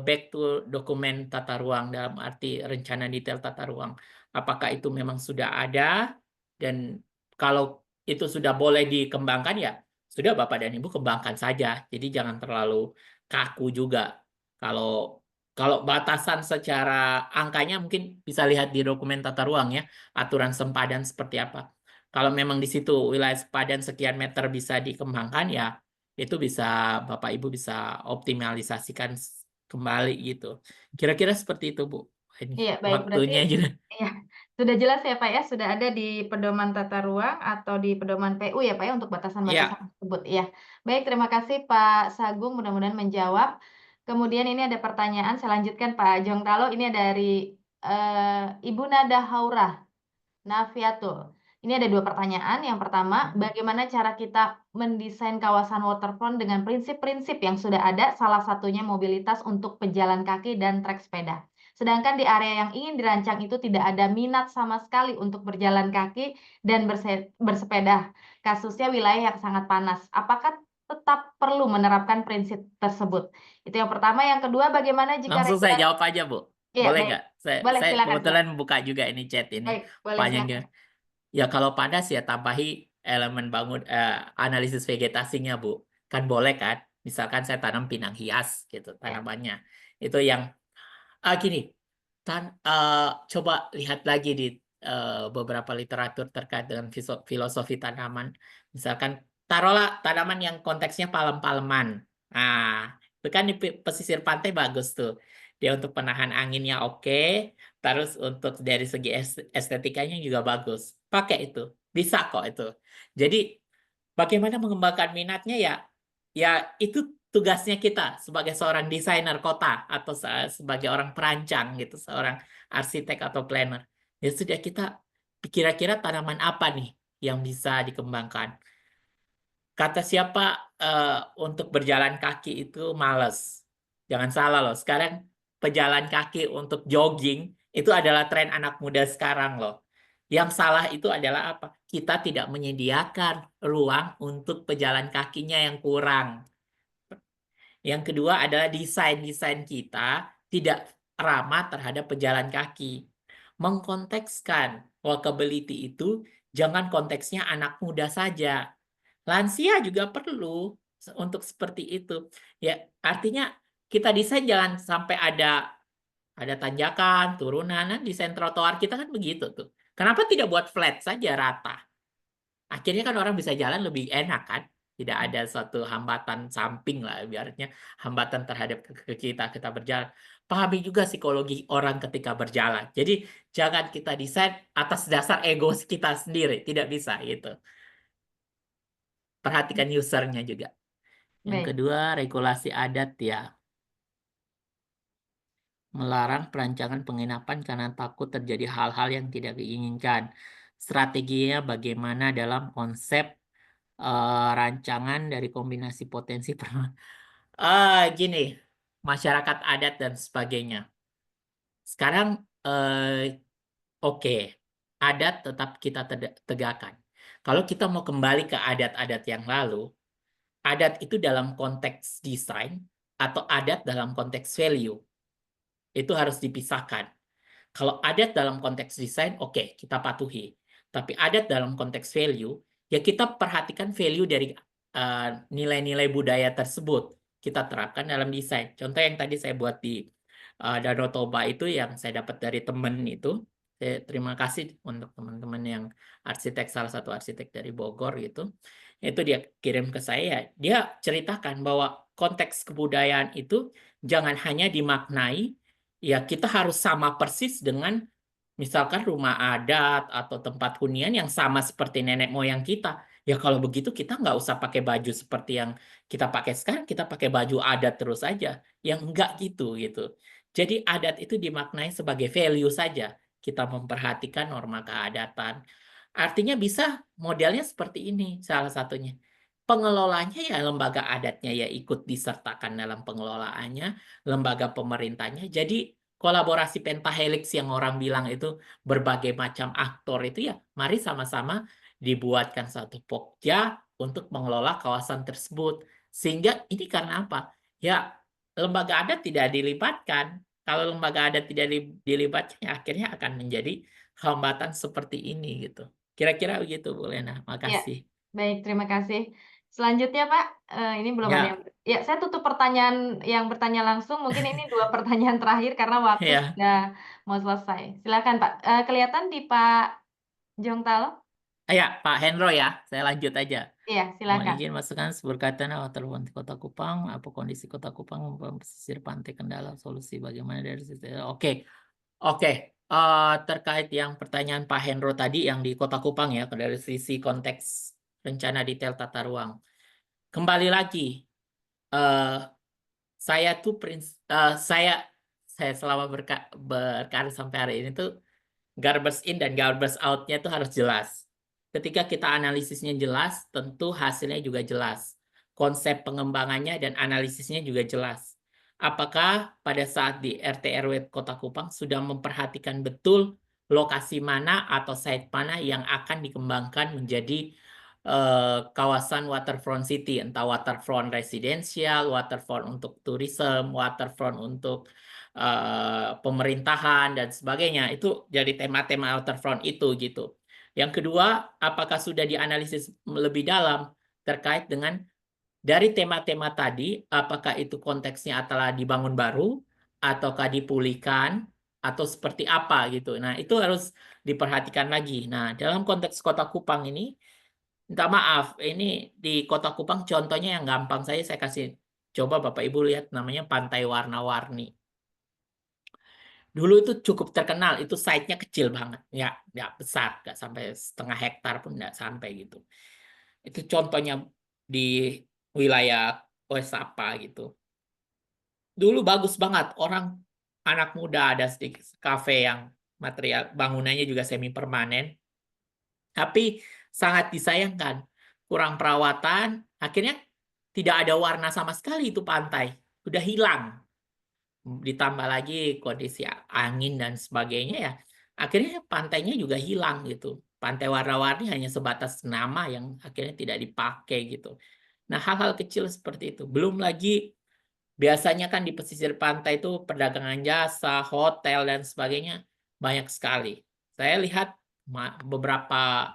back to dokumen tata ruang dalam arti rencana detail tata ruang. Apakah itu memang sudah ada, dan kalau itu sudah boleh dikembangkan ya, sudah Bapak dan Ibu kembangkan saja. Jadi jangan terlalu kaku juga. Kalau kalau batasan secara angkanya mungkin bisa lihat di dokumen tata ruang ya, aturan sempadan seperti apa. Kalau memang di situ wilayah sempadan sekian meter bisa dikembangkan ya, itu bisa Bapak Ibu bisa optimalisasikan kembali gitu. Kira-kira seperti itu, Bu. Ini Iya, baik. Berarti waktunya juga. ya, sudah jelas ya Pak ya, sudah ada di pedoman tata ruang atau di pedoman PU ya Pak ya untuk batasan-batasan Ya, tersebut. Iya. Baik, terima kasih Pak Sagung, mudah-mudahan menjawab. Kemudian ini ada pertanyaan, saya lanjutkan Pak Jongtalo, ini dari Ibu Nada Haura Nafiatul. Ini ada 2 pertanyaan. Yang pertama, bagaimana cara kita mendesain kawasan waterfront dengan prinsip-prinsip yang sudah ada, salah satunya mobilitas untuk pejalan kaki dan trek sepeda. Sedangkan di area yang ingin dirancang itu tidak ada minat sama sekali untuk berjalan kaki dan bersepeda. Kasusnya wilayah yang sangat panas. Apakah tetap perlu menerapkan prinsip tersebut? Itu yang pertama. Yang kedua, bagaimana jika langsung saya jawab aja, Bu. Iya, Boleh baik. nggak? Saya, Boleh, saya silakan, kebetulan silakan. buka juga ini chat ini. Baik, boleh, Panjang silakan. juga. Ya kalau panas ya tambahi elemen bangun analisis vegetasinya, Bu. Kan boleh kan? Misalkan saya tanam pinang hias gitu Ya. tanamannya. Itu yang gini. Coba lihat lagi di beberapa literatur terkait dengan filosofi tanaman. Misalkan taruhlah tanaman yang konteksnya palem-paleman. Nah, itu kan di pesisir pantai bagus tuh. Dia untuk penahan anginnya oke, terus untuk dari segi estetikanya juga bagus. Pakai itu, bisa kok itu. Jadi bagaimana mengembangkan minatnya ya? Ya itu tugasnya kita sebagai seorang desainer kota atau sebagai orang perancang gitu, seorang arsitek atau planner. Ya sudah kita kira-kira tanaman apa nih yang bisa dikembangkan. Kata siapa untuk berjalan kaki itu males. Jangan salah loh, sekarang pejalan kaki untuk jogging itu adalah tren anak muda sekarang loh. Yang salah itu adalah apa? Kita tidak menyediakan ruang untuk pejalan kakinya yang kurang. Yang kedua adalah desain-desain kita tidak ramah terhadap pejalan kaki. Mengkontekskan walkability itu jangan konteksnya anak muda saja. Lansia juga perlu untuk seperti itu. Ya, artinya kita desain jangan sampai ada tanjakan, turunan. Nah, desain trotoar kita kan begitu tuh. Kenapa tidak buat flat saja rata? Akhirnya kan orang bisa jalan lebih enak kan? Tidak ada suatu hambatan samping lah, ibaratnya hambatan terhadap kita berjalan. Pahami juga psikologi orang ketika berjalan. Jadi jangan kita desain atas dasar ego kita sendiri, tidak bisa gitu. Perhatikan usernya juga. Yang Baik. kedua, regulasi adat ya. Melarang perancangan penginapan karena takut terjadi hal-hal yang tidak diinginkan. Strateginya bagaimana dalam konsep rancangan dari kombinasi potensi gini, masyarakat adat dan sebagainya. Sekarang oke, adat tetap kita tegakkan. Kalau kita mau kembali ke adat-adat yang lalu, adat itu dalam konteks desain atau adat dalam konteks value. Itu harus dipisahkan. Kalau adat dalam konteks desain, oke, kita patuhi. Tapi adat dalam konteks value, ya kita perhatikan value dari nilai-nilai budaya tersebut. kita terapkan dalam desain. Contoh yang tadi saya buat di Danau Toba itu yang saya dapat dari temen itu. Saya terima kasih untuk teman-teman yang arsitek, salah satu arsitek dari Bogor gitu. Itu dia kirim ke saya, dia ceritakan bahwa konteks kebudayaan itu jangan hanya dimaknai ya kita harus sama persis dengan misalkan rumah adat atau tempat hunian yang sama seperti nenek moyang kita. Ya kalau begitu kita nggak usah pakai baju seperti yang kita pakai sekarang, kita pakai baju adat terus aja. Yang enggak gitu. Jadi adat itu dimaknai sebagai value saja. Kita memperhatikan norma keadatan. Artinya bisa modelnya seperti ini salah satunya. Pengelolanya ya lembaga adatnya ya ikut disertakan dalam pengelolaannya, lembaga pemerintahnya. Jadi kolaborasi pentahelix yang orang bilang itu berbagai macam aktor itu ya, mari sama-sama dibuatkan satu pokja untuk mengelola kawasan tersebut. Sehingga ini karena apa? Ya lembaga adat tidak dilibatkan. Kalau lembaga adat tidak dilibatkan, ya akhirnya akan menjadi hambatan seperti ini gitu. Kira-kira begitu, Bu Lena. Ya, Makasih. baik, terima kasih. Selanjutnya Pak, ini belum ada yang, Ya, ya saya tutup pertanyaan yang bertanya langsung, mungkin ini 2 pertanyaan terakhir karena waktu ya, sudah mau selesai. Silakan Pak, kelihatan di Pak Jongtalo? ya, Pak Hendro ya. Saya lanjut aja. Iya, Mohon silakan. izin masukan berkaitan dengan Kota Kupang, apa kondisi Kota Kupang, pesisir pantai Kendala, solusi bagaimana dari sisi. Oke. Terkait yang pertanyaan Pak Hendro tadi yang di Kota Kupang ya, dari sisi konteks rencana detail tata ruang. Kembali lagi, eh, saya tuh saya selama berkarir sampai hari ini tuh garbage in dan garbage out-nya tuh harus jelas. Ketika kita analisisnya jelas, tentu hasilnya juga jelas. Konsep pengembangannya dan analisisnya juga jelas. Apakah pada saat di RT RW Kota Kupang sudah memperhatikan betul lokasi mana atau site mana yang akan dikembangkan menjadi kawasan waterfront city, entah waterfront residensial, waterfront untuk tourism, waterfront untuk pemerintahan dan sebagainya. Itu jadi tema-tema waterfront itu gitu. Yang kedua, apakah sudah dianalisis lebih dalam terkait dengan dari tema-tema tadi, apakah itu konteksnya adalah dibangun baru ataukah dipulihkan atau seperti apa gitu. Nah, itu harus diperhatikan lagi. Nah, dalam konteks Kota Kupang ini minta maaf, ini di Kota Kupang contohnya yang gampang saya kasih coba Bapak Ibu lihat namanya Pantai Warna-Warni. Dulu itu cukup terkenal, itu site-nya kecil banget, nggak besar, nggak sampai setengah hektar pun nggak sampai gitu. Itu contohnya di wilayah Wesapa gitu. Dulu bagus banget, orang anak muda ada sedikit kafe yang material bangunannya juga semi permanen, tapi sangat disayangkan kurang perawatan, akhirnya tidak ada warna sama sekali itu pantai, udah hilang. Ditambah lagi kondisi angin dan sebagainya ya, akhirnya pantainya juga hilang gitu. Pantai warna-warni hanya sebatas nama yang akhirnya tidak dipakai gitu. Nah, hal-hal kecil seperti itu. Belum lagi biasanya kan di pesisir pantai itu perdagangan jasa, hotel dan sebagainya banyak sekali. Saya lihat beberapa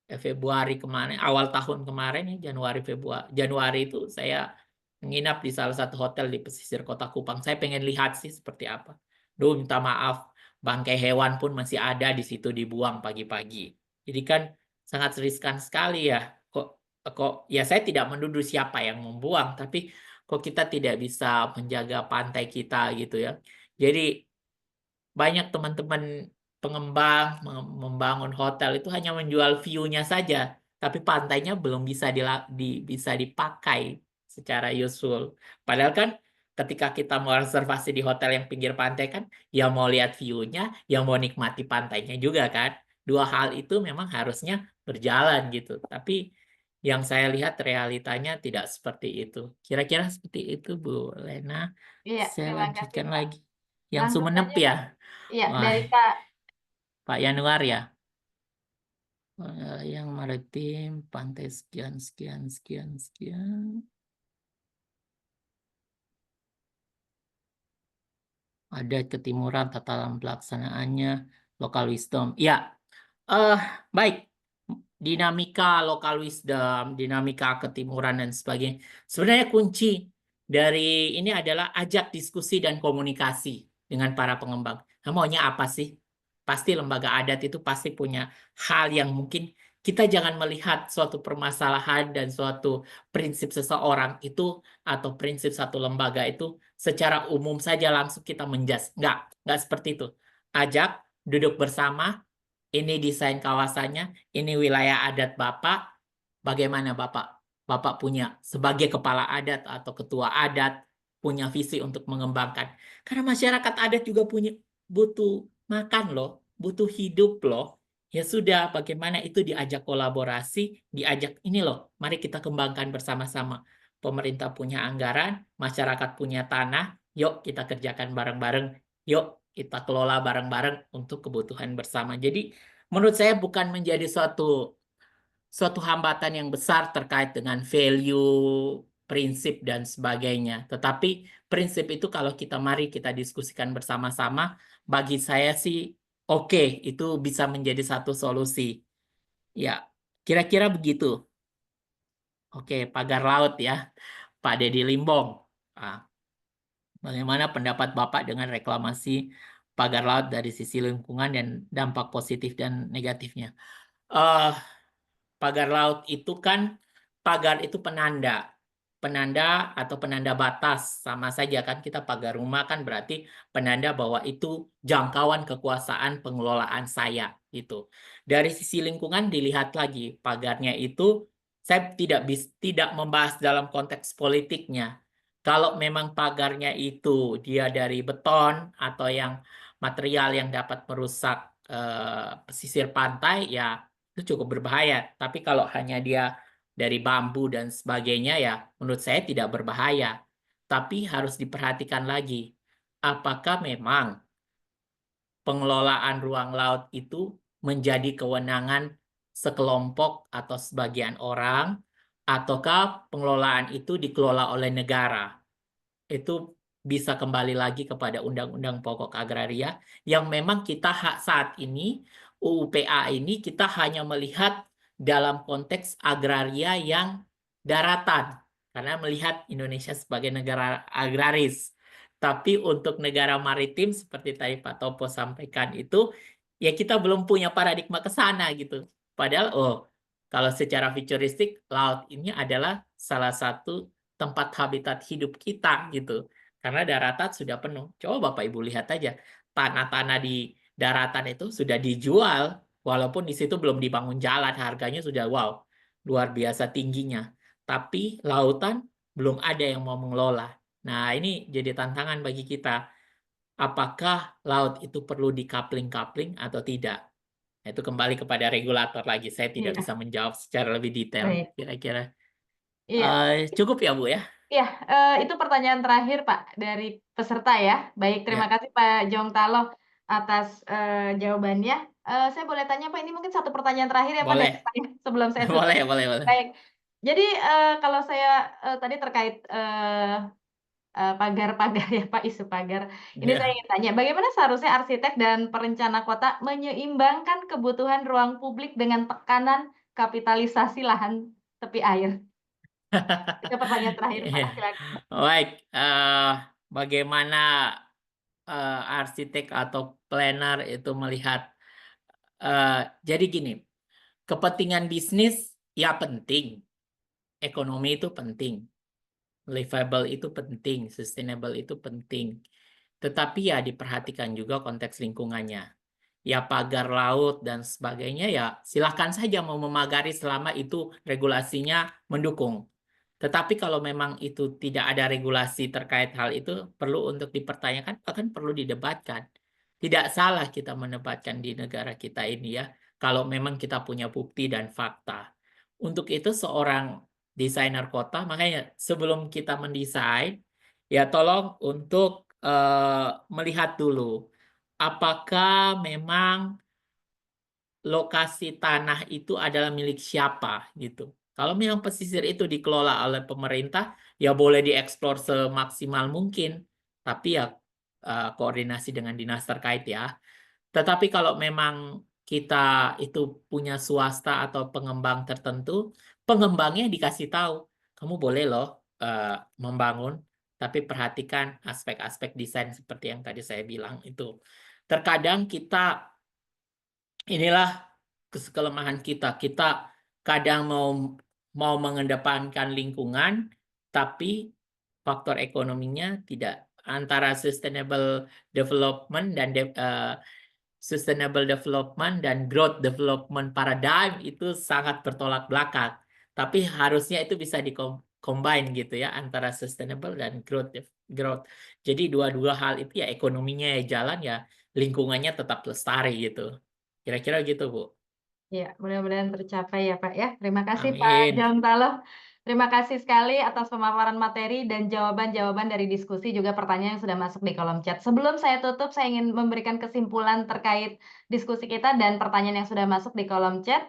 Februari kemarin, awal tahun kemarin ya, Januari itu saya menginap di salah satu hotel di pesisir Kota Kupang. Saya pengen lihat sih seperti apa. Duh, minta maaf, bangkai hewan pun masih ada di situ dibuang pagi-pagi. Jadi kan sangat riskan sekali ya. Kok ya saya tidak menuduh siapa yang membuang, tapi kok kita tidak bisa menjaga pantai kita gitu ya. Jadi banyak teman-teman pengembang membangun hotel itu hanya menjual view-nya saja, tapi pantainya belum bisa dipakai secara useful. Padahal kan ketika kita mau reservasi di hotel yang pinggir pantai kan, ya mau lihat view-nya, ya mau nikmati pantainya juga kan. Dua hal itu memang harusnya berjalan gitu. Tapi yang saya lihat realitanya tidak seperti itu. Kira-kira seperti itu, Bu Lena. Iya, Saya terima kasih lanjutkan Pak. lagi. Yang Langsung Sumenep saja ya. Pak. Iya, Wah, dari Pak. Pak Yanuar ya. Yang maritim, pantai sekian, sekian, sekian, sekian. Ada ketimuran, tata dalam pelaksanaannya, local wisdom. Ya, baik. Dinamika local wisdom, dinamika ketimuran dan sebagainya. Sebenarnya kunci dari ini adalah ajak diskusi dan komunikasi dengan para pengembang. Nah, maunya apa sih? Pasti lembaga adat itu pasti punya hal yang mungkin kita jangan melihat suatu permasalahan dan suatu prinsip seseorang itu atau prinsip satu lembaga itu secara umum saja langsung kita menjas. Nggak seperti itu. Ajak, duduk bersama, ini desain kawasannya, ini wilayah adat Bapak, bagaimana Bapak? Bapak punya sebagai kepala adat atau ketua adat punya visi untuk mengembangkan. Karena masyarakat adat juga butuh makan loh, butuh hidup loh. Ya sudah, bagaimana itu diajak kolaborasi, diajak ini loh, mari kita kembangkan bersama-sama. Pemerintah punya anggaran, masyarakat punya tanah, yuk kita kerjakan bareng-bareng, yuk kita kelola bareng-bareng untuk kebutuhan bersama. Jadi menurut saya bukan menjadi suatu hambatan yang besar terkait dengan value, prinsip, dan sebagainya. Tetapi prinsip itu kalau mari kita diskusikan bersama-sama, bagi saya sih oke, itu bisa menjadi satu solusi. Ya, kira-kira begitu. Oke, pagar laut ya, Pak Deddy Limbong. Ah, bagaimana pendapat Bapak dengan reklamasi pagar laut dari sisi lingkungan dan dampak positif dan negatifnya? Eh, Pagar laut itu kan, pagar itu penanda atau penanda batas, sama saja kan kita pagar rumah kan berarti penanda bahwa itu jangkauan kekuasaan pengelolaan saya itu. Dari sisi lingkungan dilihat lagi pagarnya itu, saya tidak membahas dalam konteks politiknya. Kalau memang pagarnya itu dia dari beton atau yang material yang dapat merusak pesisir pantai, ya itu cukup berbahaya. Tapi kalau hanya dia dari bambu dan sebagainya, ya menurut saya tidak berbahaya. Tapi harus diperhatikan lagi, apakah memang pengelolaan ruang laut itu menjadi kewenangan sekelompok atau sebagian orang, ataukah pengelolaan itu dikelola oleh negara? Itu bisa kembali lagi kepada Undang-Undang Pokok Agraria yang memang kita saat ini UUPA ini kita hanya melihat dalam konteks agraria yang daratan karena melihat Indonesia sebagai negara agraris. Tapi untuk negara maritim seperti tadi Pak Topo sampaikan itu ya kita belum punya paradigma ke sana gitu. Padahal kalau secara futuristik laut ini adalah salah satu tempat habitat hidup kita gitu. Karena daratan sudah penuh. Coba Bapak Ibu lihat aja, tanah-tanah di daratan itu sudah dijual, walaupun di situ belum dibangun jalan, harganya sudah wow, luar biasa tingginya. Tapi lautan belum ada yang mau mengelola. Nah, ini jadi tantangan bagi kita. Apakah laut itu perlu dikapling-kapling atau tidak? Nah, itu kembali kepada regulator lagi. Saya tidak Iya, bisa menjawab secara lebih detail. baik. Kira-kira Iya, cukup ya, Bu ya? iya, itu pertanyaan terakhir Pak dari peserta ya. Baik, terima Ya, kasih Pak Jong Talo atas jawabannya. Saya boleh tanya Pak, ini mungkin satu pertanyaan terakhir ya Pak dari boleh. saya sebelum saya tutup. Boleh, boleh, boleh. Baik, jadi kalau saya tadi terkait pagar-pagar ya Pak, isu pagar. Ini saya Ya. ingin tanya, bagaimana seharusnya arsitek dan perencana kota menyeimbangkan kebutuhan ruang publik dengan tekanan kapitalisasi lahan tepi air? Itu pertanyaan terakhir Pak, Iya. silakan. Baik, bagaimana arsitek atau planner itu melihat, jadi gini, kepentingan bisnis ya penting, ekonomi itu penting, livable itu penting, sustainable itu penting, tetapi ya diperhatikan juga konteks lingkungannya. Ya pagar laut dan sebagainya ya silahkan saja mau memagari selama itu regulasinya mendukung. Tetapi kalau memang itu tidak ada regulasi terkait hal itu, perlu untuk dipertanyakan, bahkan perlu didebatkan. Tidak salah kita mendebatkan di negara kita ini ya, kalau memang kita punya bukti dan fakta. Untuk itu seorang desainer kota, makanya sebelum kita mendesain, ya tolong untuk melihat dulu, apakah memang lokasi tanah itu adalah milik siapa gitu. Kalau memang pesisir itu dikelola oleh pemerintah, ya boleh dieksplor semaksimal mungkin, tapi ya koordinasi dengan dinas terkait ya. Tetapi kalau memang kita itu punya swasta atau pengembang tertentu, pengembangnya dikasih tahu, kamu boleh loh membangun, tapi perhatikan aspek-aspek desain seperti yang tadi saya bilang itu. Terkadang kita, inilah kelemahan kita. Kita kadang mau mengedepankan lingkungan, tapi faktor ekonominya tidak. Antara sustainable development dan growth development paradigm itu sangat bertolak belakang. Tapi harusnya itu bisa combine gitu ya, antara sustainable dan growth. Jadi dua-dua hal itu ya, ekonominya ya jalan, ya lingkungannya tetap lestari gitu. Kira-kira gitu, Bu. Ya, mudah-mudahan tercapai ya Pak ya. Terima kasih Pak Amin. Jontalo. Terima kasih sekali atas pemaparan materi dan jawaban-jawaban dari diskusi, juga pertanyaan yang sudah masuk di kolom chat. Sebelum saya tutup, saya ingin memberikan kesimpulan terkait diskusi kita dan pertanyaan yang sudah masuk di kolom chat.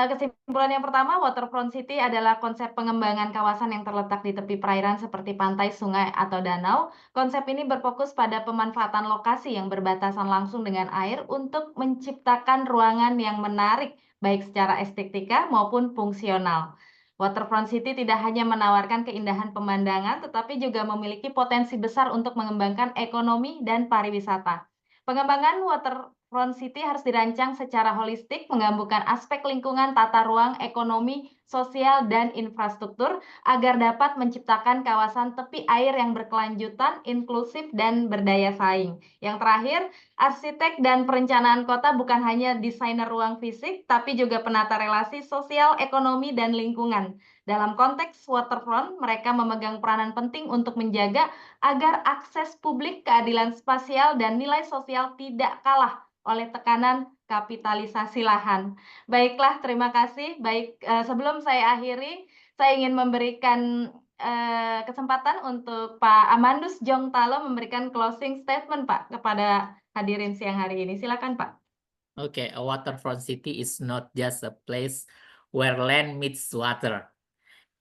Kesimpulan yang pertama, Waterfront City adalah konsep pengembangan kawasan yang terletak di tepi perairan seperti pantai, sungai, atau danau. Konsep ini berfokus pada pemanfaatan lokasi yang berbatasan langsung dengan air untuk menciptakan ruangan yang menarik, baik secara estetika maupun fungsional. Waterfront City tidak hanya menawarkan keindahan pemandangan, tetapi juga memiliki potensi besar untuk mengembangkan ekonomi dan pariwisata. Pengembangan Waterfront City harus dirancang secara holistik, menggabungkan aspek lingkungan, tata ruang, ekonomi, sosial, dan infrastruktur agar dapat menciptakan kawasan tepi air yang berkelanjutan, inklusif, dan berdaya saing. Yang terakhir, arsitek dan perencanaan kota bukan hanya desainer ruang fisik, tapi juga penata relasi sosial, ekonomi, dan lingkungan. Dalam konteks waterfront, mereka memegang peranan penting untuk menjaga agar akses publik, keadilan spasial, dan nilai sosial tidak kalah oleh tekanan kapitalisasi lahan. Baiklah, terima kasih. Sebelum saya akhiri, saya ingin memberikan kesempatan untuk Pak Amandus Jontalo memberikan closing statement, Pak, kepada hadirin siang hari ini. Silakan, Pak. Okay, a waterfront city is not just a place where land meets water.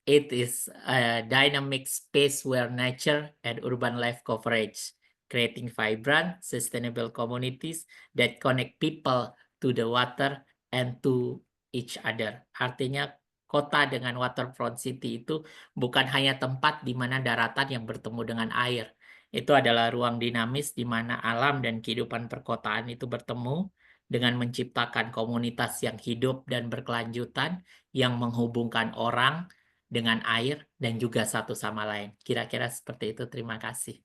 It is a dynamic space where nature and urban life converge, creating vibrant, sustainable communities that connect people to the water and to each other. Artinya, kota dengan waterfront city itu bukan hanya tempat di mana daratan yang bertemu dengan air. Itu adalah ruang dinamis di mana alam dan kehidupan perkotaan itu bertemu dengan menciptakan komunitas yang hidup dan berkelanjutan, yang menghubungkan orang dengan air dan juga satu sama lain. Kira-kira seperti itu. Terima kasih.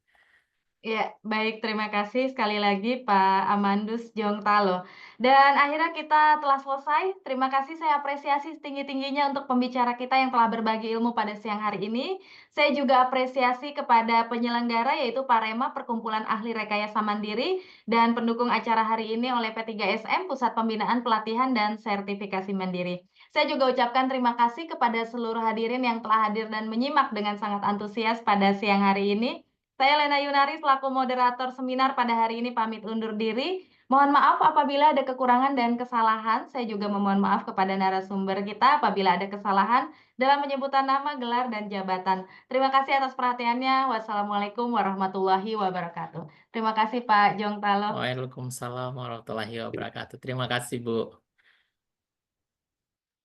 Ya, baik. Terima kasih sekali lagi Pak Amandus Jontalo. Dan akhirnya kita telah selesai. Terima kasih, saya apresiasi setinggi-tingginya untuk pembicara kita yang telah berbagi ilmu pada siang hari ini. Saya juga apresiasi kepada penyelenggara, yaitu Pak Rema, Perkumpulan Ahli Rekayasa Mandiri, dan pendukung acara hari ini oleh P3SM, Pusat Pembinaan Pelatihan dan Sertifikasi Mandiri. Saya juga ucapkan terima kasih kepada seluruh hadirin yang telah hadir dan menyimak dengan sangat antusias pada siang hari ini. Saya Lena Yunari selaku moderator seminar pada hari ini pamit undur diri. Mohon maaf apabila ada kekurangan dan kesalahan. Saya juga memohon maaf kepada narasumber kita apabila ada kesalahan dalam penyebutan nama, gelar, dan jabatan. Terima kasih atas perhatiannya. Wassalamualaikum warahmatullahi wabarakatuh. Terima kasih Pak Jontalo. Waalaikumsalam warahmatullahi wabarakatuh. Terima kasih, Bu.